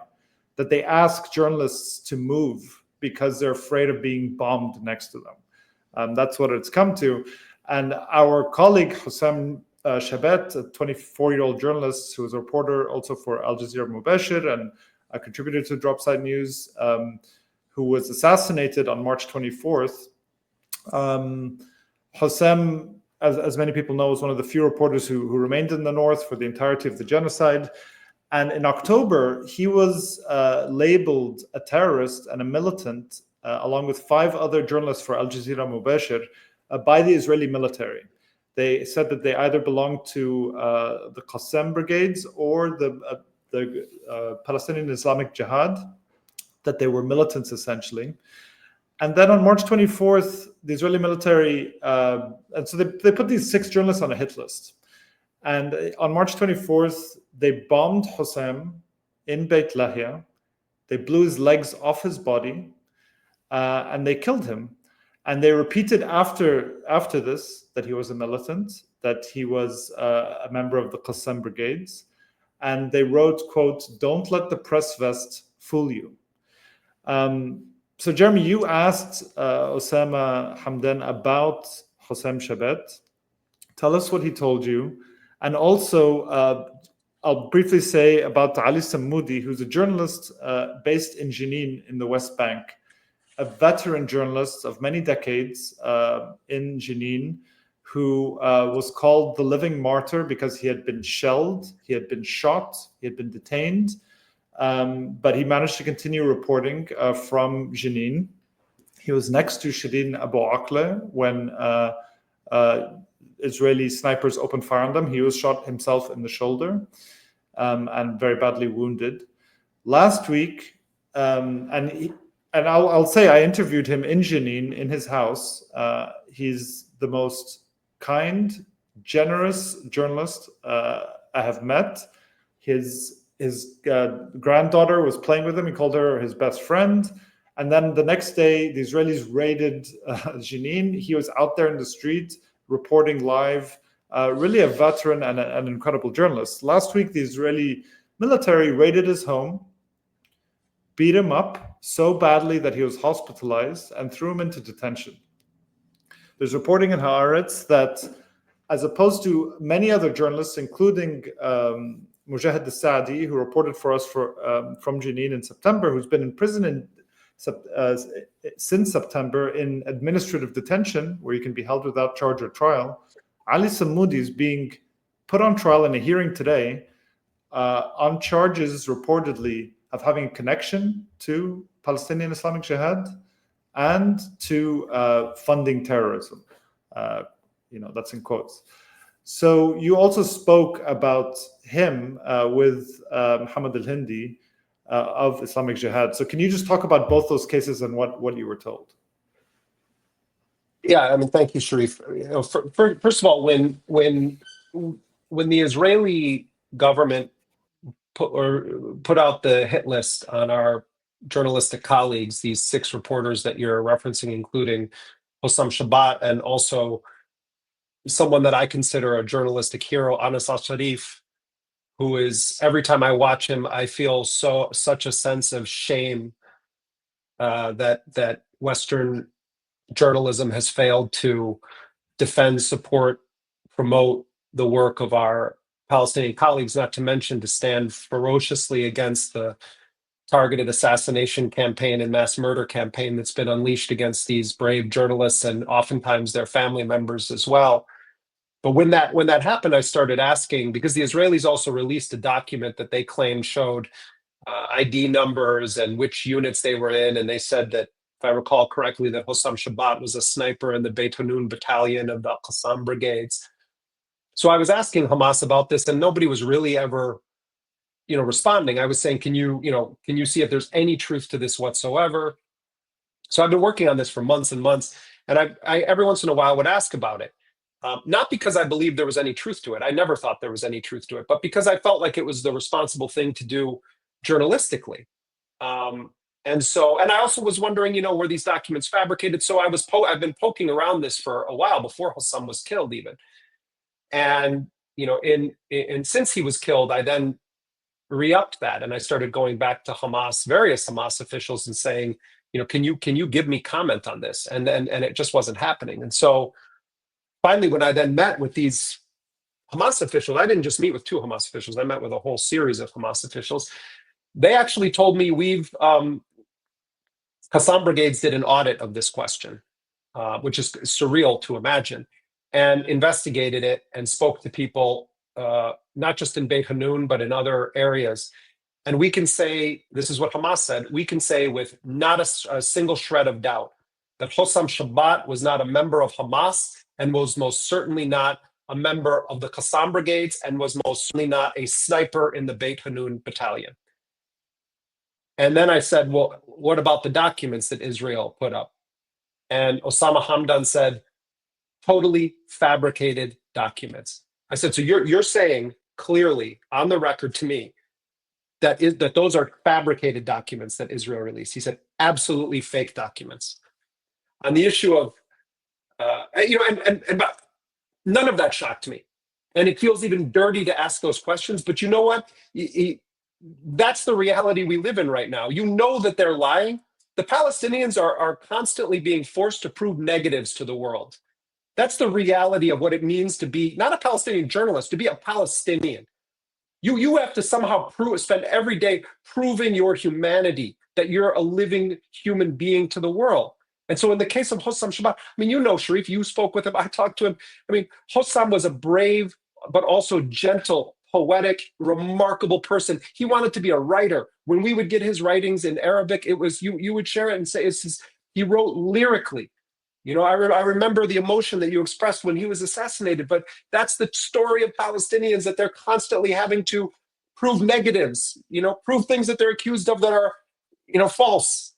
that they ask journalists to move because they're afraid of being bombed next to them. That's what it's come to. And our colleague, Hossam Shabet, a 24-year-old journalist who is a reporter also for Al Jazeera Mubashir and a contributor to Dropside News, who was assassinated on March 24th. Hossam, as many people know, was one of the few reporters who remained in the north for the entirety of the genocide. And in October, he was labeled a terrorist and a militant, along with 5 other journalists for Al Jazeera Mubashir, by the Israeli military. They said that they either belonged to the Qassam brigades or the Palestinian Islamic Jihad, that they were militants essentially. And then on March 24th, the Israeli military, and so they put these 6 journalists on a hit list. And on March 24th, they bombed Hossam in Beit Lahia. They blew his legs off his body, and they killed him. And they repeated after this that he was a militant, that he was a member of the Qassam brigades. And they wrote, quote, "Don't let the press vest fool you." So Jeremy, you asked Osama Hamdan about Hossam Shabet. Tell us what he told you. And also, I'll briefly say about Ali Sammoudi, who's a journalist based in Jenin in the West Bank, a veteran journalist of many decades in Jenin, who was called the living martyr because he had been shelled, he had been shot, he had been detained, but he managed to continue reporting from Jenin. He was next to Shirin Abu Akleh when Israeli snipers opened fire on them. He was shot himself in the shoulder and very badly wounded. Last week, and I'll say I interviewed him in Jenin, in his house. He's the most kind, generous journalist I have met. His granddaughter was playing with him. He called her his best friend. And then the next day, the Israelis raided Jenin. He was out there in the street reporting live. Really a veteran and an incredible journalist. Last week, the Israeli military raided his home, beat him up so badly that he was hospitalized, and threw him into detention. There's reporting in Haaretz that, as opposed to many other journalists, including Mujahid al-Saadi, who reported for us from Jenin in September, who's been in prison since September in administrative detention, where you can be held without charge or trial. Ali Sammoudi is being put on trial in a hearing today on charges reportedly of having a connection to Palestinian Islamic Jihad and to funding terrorism. That's in quotes. So you also spoke about him with Muhammad al-Hindi of Islamic Jihad. So can you just talk about both those cases and what you were told? Yeah, I mean, thank you, Sharif. First of all, when the Israeli government put out the hit list on our journalistic colleagues, these 6 reporters that you're referencing, including Hossam Shabbat, and also someone that I consider a journalistic hero, Anas al-Sharif, who is, every time I watch him, I feel such a sense of shame that Western journalism has failed to defend, support, promote the work of our Palestinian colleagues, not to mention to stand ferociously against the targeted assassination campaign and mass murder campaign that's been unleashed against these brave journalists and oftentimes their family members as well. But when that happened, I started asking, because the Israelis also released a document that they claimed showed ID numbers and which units they were in, and they said that, if I recall correctly, that Hossam Shabbat was a sniper in the Beit Hanun battalion of the Al-Qassam brigades. So I was asking Hamas about this, and nobody was really ever, responding. I was saying, can you see if there's any truth to this whatsoever? So I've been working on this for months and months, and I every once in a while would ask about it. Not because I believed there was any truth to it. I never thought there was any truth to it, but because I felt like it was the responsible thing to do journalistically. And I also was wondering, were these documents fabricated? So I've been poking around this for a while before Hossam was killed, even. And since he was killed, I then re-upped that, and I started going back to various Hamas officials, and saying, can you give me comment on this? And it just wasn't happening. And so finally, when I then met with these Hamas officials, I didn't just meet with 2 Hamas officials. I met with a whole series of Hamas officials. They actually told me Qassam Brigades did an audit of this question, which is surreal to imagine, and investigated it and spoke to people, not just in Beit Hanun, but in other areas. And we can say, this is what Hamas said, we can say with not a single shred of doubt that Hossam Shabbat was not a member of Hamas, and was most certainly not a member of the Qassam Brigades, and was most certainly not a sniper in the Beit Hanun battalion. And then I said, well, what about the documents that Israel put up? And Osama Hamdan said, totally fabricated documents. I said, so you're saying clearly on the record to me that those are fabricated documents that Israel released? He said, absolutely fake documents. On the issue of, but none of that shocked me. And it feels even dirty to ask those questions, but you know what? That's the reality we live in right now. You know that they're lying. The Palestinians are constantly being forced to prove negatives to the world. That's the reality of what it means to be not a Palestinian journalist, to be a Palestinian. You have to somehow spend every day proving your humanity, that you're a living human being to the world. And so in the case of Hossam Shabbat, Sharif, you spoke with him, I talked to him. Hossam was a brave, but also gentle, poetic, remarkable person. He wanted to be a writer. When we would get his writings in Arabic, it was, you would share it and say, he wrote lyrically. I remember the emotion that you expressed when he was assassinated, but that's the story of Palestinians, that they're constantly having to prove negatives, prove things that they're accused of that are, false.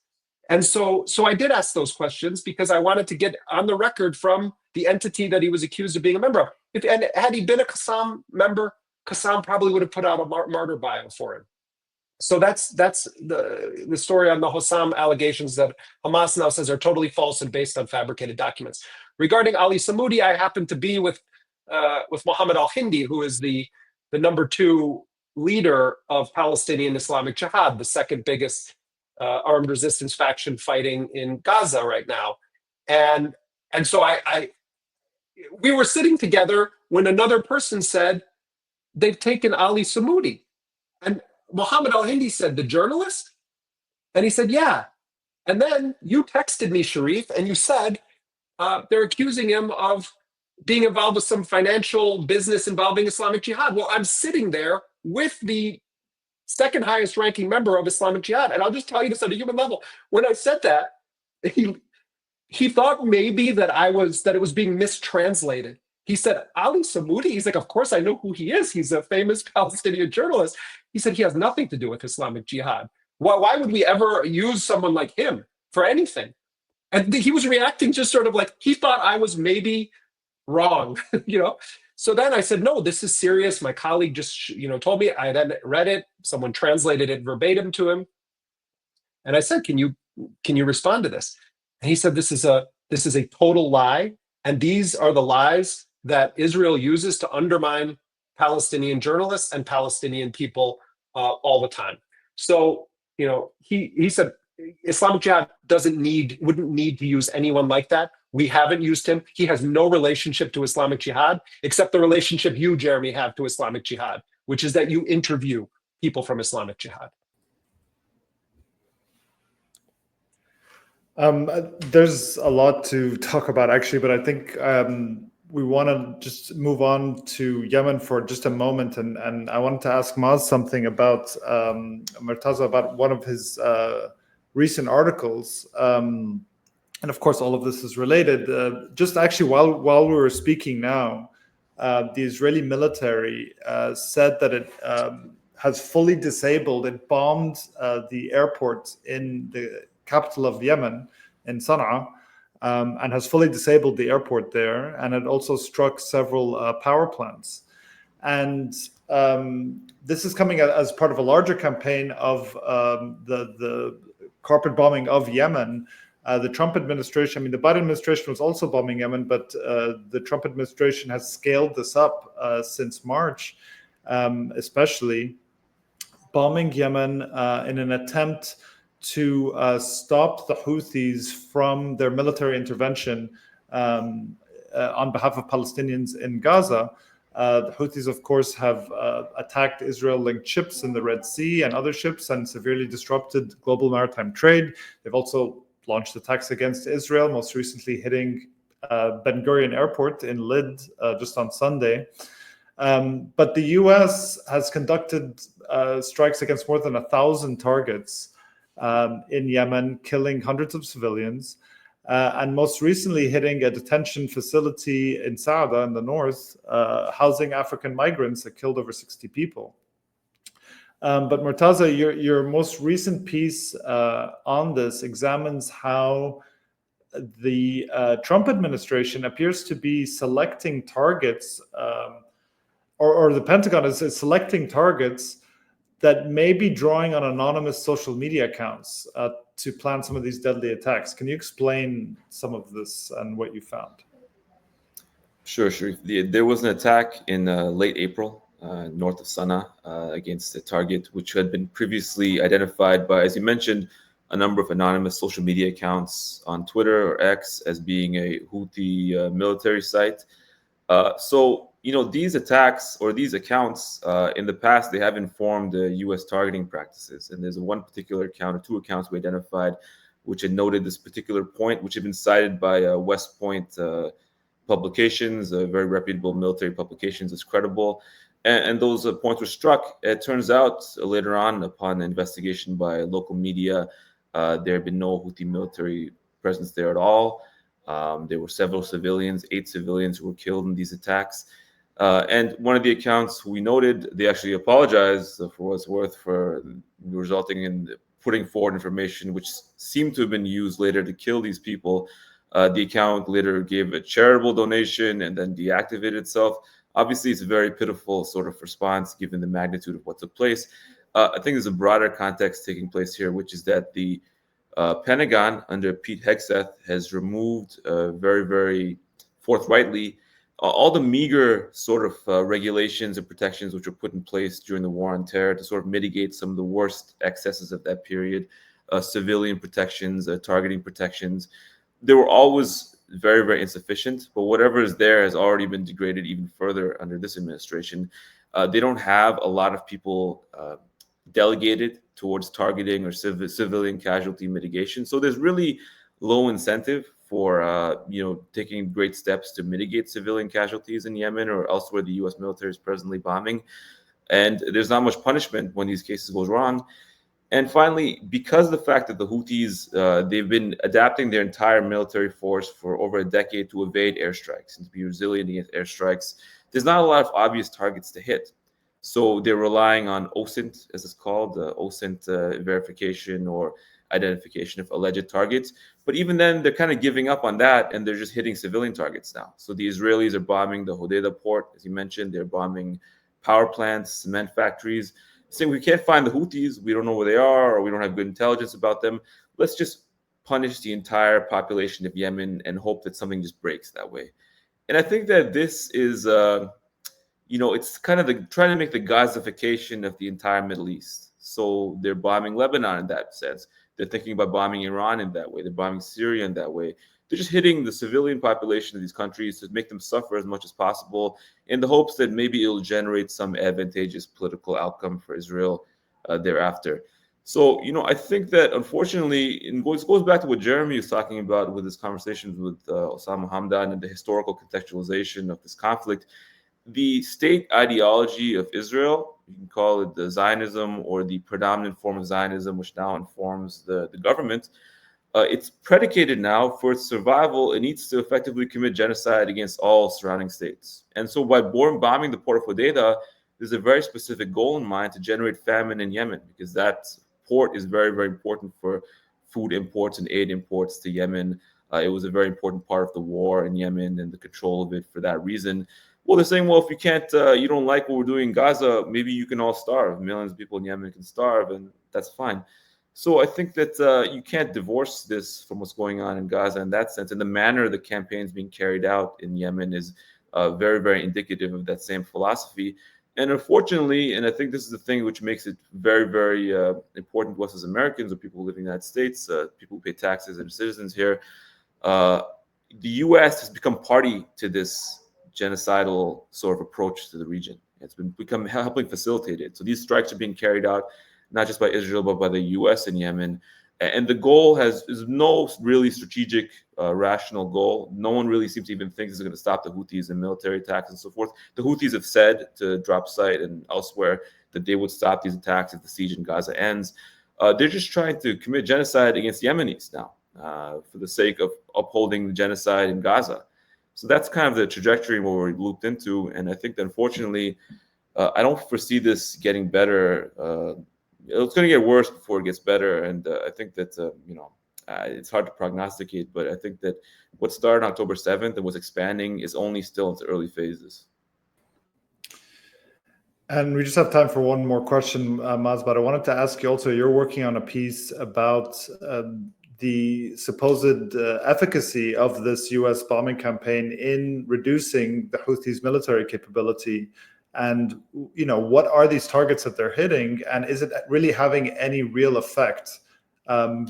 And so I did ask those questions because I wanted to get on the record from the entity that he was accused of being a member of. And had he been a Qassam member, Qassam probably would have put out a martyr bio for him. So that's the story on the Hossam allegations that Hamas now says are totally false and based on fabricated documents. Regarding Ali Samoudi, I happened to be with Muhammad al-Hindi, who is the number 2 leader of Palestinian Islamic Jihad, the second biggest armed resistance faction fighting in Gaza right now. And so we were sitting together when another person said, they've taken Ali Samoudi. And Muhammad al-Hindi said, the journalist? And he said, yeah. And then you texted me, Sharif, and you said, they're accusing him of being involved with some financial business involving Islamic Jihad. Well, I'm sitting there with the second highest ranking member of Islamic Jihad. And I'll just tell you this at a human level. When I said that, he thought maybe that it was being mistranslated. He said, Ali Samudi, he's like, of course I know who he is. He's a famous Palestinian journalist. He said, he has nothing to do with Islamic Jihad. Why would we ever use someone like him for anything? And he was reacting just sort of like, he thought I was maybe wrong, you know? So then I said, no, this is serious. My colleague just, told me. I then read it. Someone translated it verbatim to him. And I said, can you respond to this? And he said, this is a total lie. And these are the lies that Israel uses to undermine Palestinian journalists and Palestinian people all the time. So, he said, Islamic Jihad wouldn't need to use anyone like that. We haven't used him. He has no relationship to Islamic Jihad, except the relationship you, Jeremy, have to Islamic Jihad, which is that you interview people from Islamic Jihad. There's a lot to talk about, actually, but I think we want to just move on to Yemen for just a moment. And I wanted to ask Maz something about Murtaza, about one of his recent articles. And of course, all of this is related. Just actually, while we were speaking now, the Israeli military said that it has fully disabled, it bombed the airport in the capital of Yemen, in Sana'a, and has fully disabled the airport there. And it also struck several power plants. And this is coming as part of a larger campaign of the carpet bombing of Yemen. The Trump administration, the Biden administration was also bombing Yemen, but the Trump administration has scaled this up since March, especially bombing Yemen in an attempt to stop the Houthis from their military intervention on behalf of Palestinians in Gaza. The Houthis, of course, have attacked Israel-linked ships in the Red Sea and other ships and severely disrupted global maritime trade. They've also launched attacks against Israel, most recently hitting Ben Gurion Airport in Lid just on Sunday. But the U.S. has conducted strikes against more than 1,000 targets in Yemen, killing hundreds of civilians, and most recently hitting a detention facility in Saada in the north, housing African migrants that killed over 60 people. But Murtaza, your most recent piece on this examines how the Trump administration appears to be selecting targets, or the Pentagon is selecting targets that may be drawing on anonymous social media accounts to plan some of these deadly attacks. Can you explain some of this and what you found? Sure, Sharif. There was an attack in late April north of Sana'a against a target which had been previously identified by, as you mentioned, a number of anonymous social media accounts on Twitter or X as being a Houthi military site. So these attacks or these accounts in the past, they have informed U.S. targeting practices. And there's one particular account or two accounts we identified which had noted this particular point, which had been cited by West Point publications, very reputable military publications, as credible. And those points were struck. It turns out later on, upon investigation by local media, there had been no Houthi military presence there at all. There were several civilians, 8 civilians who were killed in these attacks. And one of the accounts we noted, they actually apologized for what's worth for resulting in putting forward information which seemed to have been used later to kill these people. The account later gave a charitable donation and then deactivated itself. Obviously, it's a very pitiful sort of response given the magnitude of what took place. I think there's a broader context taking place here, which is that the Pentagon under Pete Hegseth has removed very, very forthrightly all the meager sort of regulations and protections which were put in place during the war on terror to sort of mitigate some of the worst excesses of that period, civilian protections, targeting protections. They were always very, very insufficient, but whatever is there has already been degraded even further under this administration. They don't have a lot of people delegated towards targeting or civilian casualty mitigation. So there's really low incentive for taking great steps to mitigate civilian casualties in Yemen or elsewhere the U.S. military is presently bombing. and there's not much punishment when these cases goes wrong. And finally, because of the fact that the Houthis, they've been adapting their entire military force for over a decade to evade airstrikes and to be resilient against airstrikes, there's not a lot of obvious targets to hit. So they're relying on OSINT, as it's called, OSINT verification or identification of alleged targets. But even then, they're kind of giving up on that, and they're just hitting civilian targets now. So the Israelis are bombing the Hodeidah port, as you mentioned. They're bombing power plants, cement factories, saying we can't find the Houthis, we don't know where they are, or we don't have good intelligence about them. Let's just punish the entire population of Yemen and hope that something just breaks that way. And I think that this is, it's kind of trying to make the Gazification of the entire Middle East. So they're bombing Lebanon in that sense. They're thinking about bombing Iran in that way. They're bombing Syria in that way. They're just hitting the civilian population of these countries to make them suffer as much as possible in the hopes that maybe it'll generate some advantageous political outcome for Israel thereafter. So, I think that unfortunately, it goes back to what Jeremy was talking about with his conversations with Osama Hamdan and the historical contextualization of this conflict. The state ideology of Israel, you can call it the Zionism or the predominant form of Zionism, which now informs the government, it's predicated now for its survival. It needs to effectively commit genocide against all surrounding states. And so by bombing the port of Hodeidah, there's a very specific goal in mind to generate famine in Yemen, because that port is very, very important for food imports and aid imports to Yemen. It was a very important part of the war in Yemen and the control of it for that reason. Well, they're saying, well, if you can't, you don't like what we're doing in Gaza, maybe you can all starve. Millions of people in Yemen can starve, and that's fine. So I think that you can't divorce this from what's going on in Gaza in that sense. And the manner the campaign is being carried out in Yemen is very, very indicative of that same philosophy. And unfortunately, and I think this is the thing which makes it very, very important to us as Americans or people who live in the United States, people who pay taxes and citizens here, the U.S. has become party to this genocidal sort of approach to the region. It's become helping facilitate it. So these strikes are being carried out not just by Israel, but by the U.S. in Yemen. And the goal is no really strategic, rational goal. No one really seems to even think this is going to stop the Houthis and military attacks and so forth. The Houthis have said to drop site and elsewhere that they would stop these attacks if the siege in Gaza ends. They're just trying to commit genocide against Yemenis now for the sake of upholding the genocide in Gaza. So that's kind of the trajectory where we're looped into. And I think that unfortunately, I don't foresee this getting better. It's going to get worse before it gets better. And I think that, it's hard to prognosticate, but I think that what started on October 7th and was expanding is only still in its early phases. And we just have time for one more question, Maz, but I wanted to ask you also, you're working on a piece about the supposed efficacy of this U.S. bombing campaign in reducing the Houthis' military capability. And, what are these targets that they're hitting? And is it really having any real effect,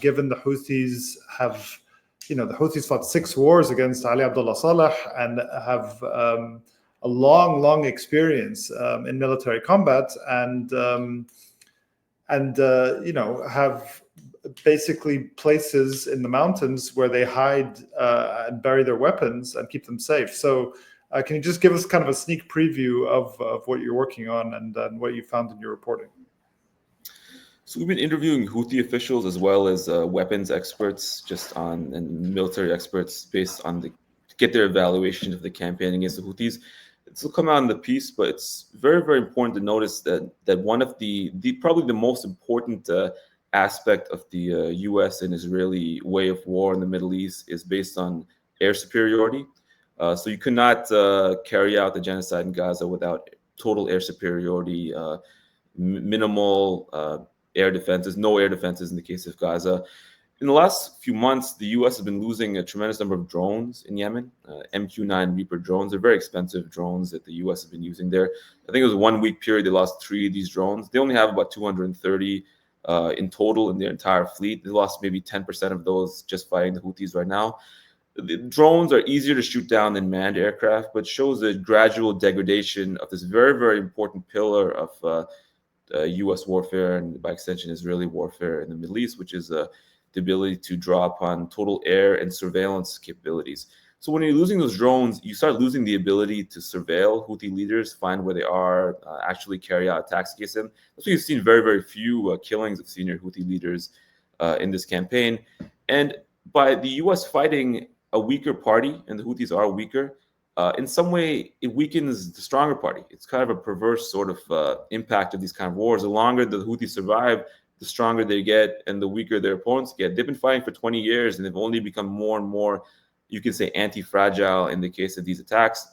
given the Houthis have, the Houthis fought 6 wars against Ali Abdullah Saleh and have a long experience in military combat and have basically places in the mountains where they hide and bury their weapons and keep them safe. So can you just give us kind of a sneak preview of what you're working on and what you found in your reporting? So we've been interviewing Houthi officials as well as weapons experts and military experts based on to get their evaluation of the campaign against the Houthis. This will come out in the piece, but it's very, very important to notice that one of the probably the most important aspect of the U.S. and Israeli way of war in the Middle East is based on air superiority. So you could not carry out the genocide in Gaza without total air superiority, minimal air defenses, no air defenses in the case of Gaza. In the last few months, the U.S. has been losing a tremendous number of drones in Yemen. MQ-9 Reaper drones are very expensive drones that the U.S. has been using there. I think it was a 1-week period. They lost 3 of these drones. They only have about 230 in total in their entire fleet. They lost maybe 10% of those just fighting the Houthis right now. The drones are easier to shoot down than manned aircraft, but shows a gradual degradation of this very, very important pillar of U.S. warfare and by extension Israeli warfare in the Middle East, which is the ability to draw upon total air and surveillance capabilities. So when you're losing those drones, you start losing the ability to surveil Houthi leaders, find where they are, actually carry out attacks against them. That's why you've seen very, very few killings of senior Houthi leaders in this campaign. And by the U.S. fighting a weaker party, and the Houthis are weaker, in some way, it weakens the stronger party. It's kind of a perverse sort of impact of these kind of wars. The longer the Houthis survive, the stronger they get and the weaker their opponents get. They've been fighting for 20 years, and they've only become more and more, you can say, anti-fragile in the case of these attacks.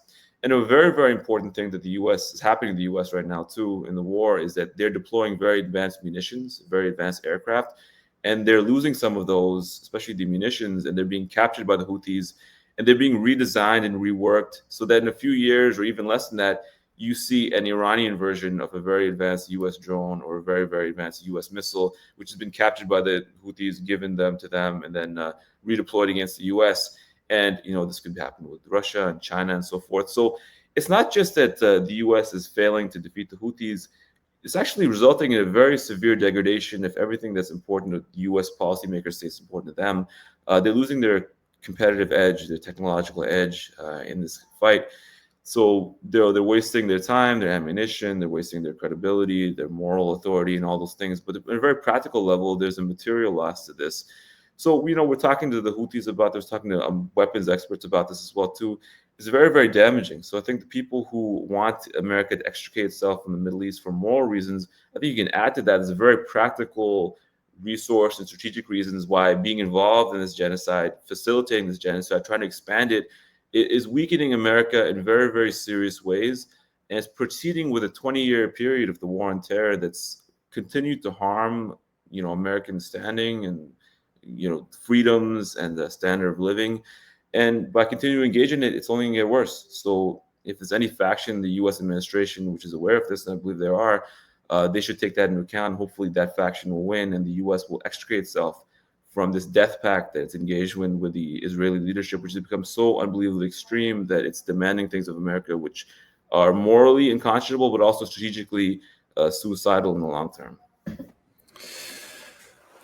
And a very, very important thing that the U.S. is happening in the U.S. right now, too, in the war, is that they're deploying very advanced munitions, very advanced aircraft, and they're losing some of those, especially the munitions, and they're being captured by the Houthis, and they're being redesigned and reworked so that in a few years or even less than that, you see an Iranian version of a very advanced U.S. drone or a very, very advanced U.S. missile, which has been captured by the Houthis, given them to them, and then redeployed against the U.S. And, this could happen with Russia and China and so forth. So it's not just that the U.S. is failing to defeat the Houthis. It's actually resulting in a very severe degradation if everything that's important to U.S. policymakers say is important to them. They're losing their competitive edge, their technological edge in this fight. So they're wasting their time, their ammunition, they're wasting their credibility, their moral authority, and all those things. But at a very practical level, there's a material loss to this. So, we're talking to the Houthis about this, talking to weapons experts about this as well, too. It's very, very damaging. So I think the people who want America to extricate itself from the Middle East for moral reasons, I think you can add to that as a very practical resource and strategic reasons why being involved in this genocide, facilitating this genocide, trying to expand it is weakening America in very, very serious ways. And it's proceeding with a 20-year period of the war on terror that's continued to harm, American standing and, freedoms and the standard of living. And by continuing to engage in it, it's only going to get worse. So if there's any faction in the U.S. administration which is aware of this, and I believe there are, they should take that into account. Hopefully that faction will win and the U.S. will extricate itself from this death pact that it's engaged with the Israeli leadership, which has become so unbelievably extreme that it's demanding things of America which are morally unconscionable, but also strategically suicidal in the long term.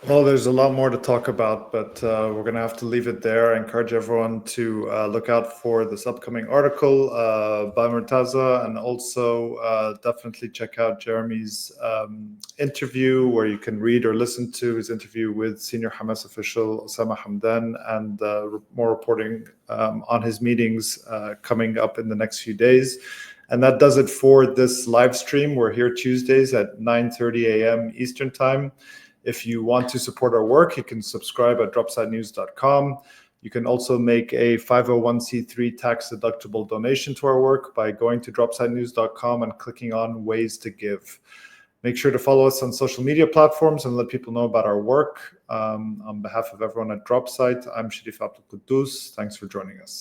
Well, there's a lot more to talk about, but we're going to have to leave it there. I encourage everyone to look out for this upcoming article by Murtaza, and also definitely check out Jeremy's interview, where you can read or listen to his interview with senior Hamas official Osama Hamdan, and more reporting on his meetings coming up in the next few days. And that does it for this live stream. We're here Tuesdays at 9:30 a.m. Eastern Time. If you want to support our work, you can subscribe at dropsidenews.com. You can also make a 501c3 tax-deductible donation to our work by going to dropsidenews.com and clicking on Ways to Give. Make sure to follow us on social media platforms and let people know about our work. On behalf of everyone at Dropside, I'm Sharif Abdul Quddus. Thanks for joining us.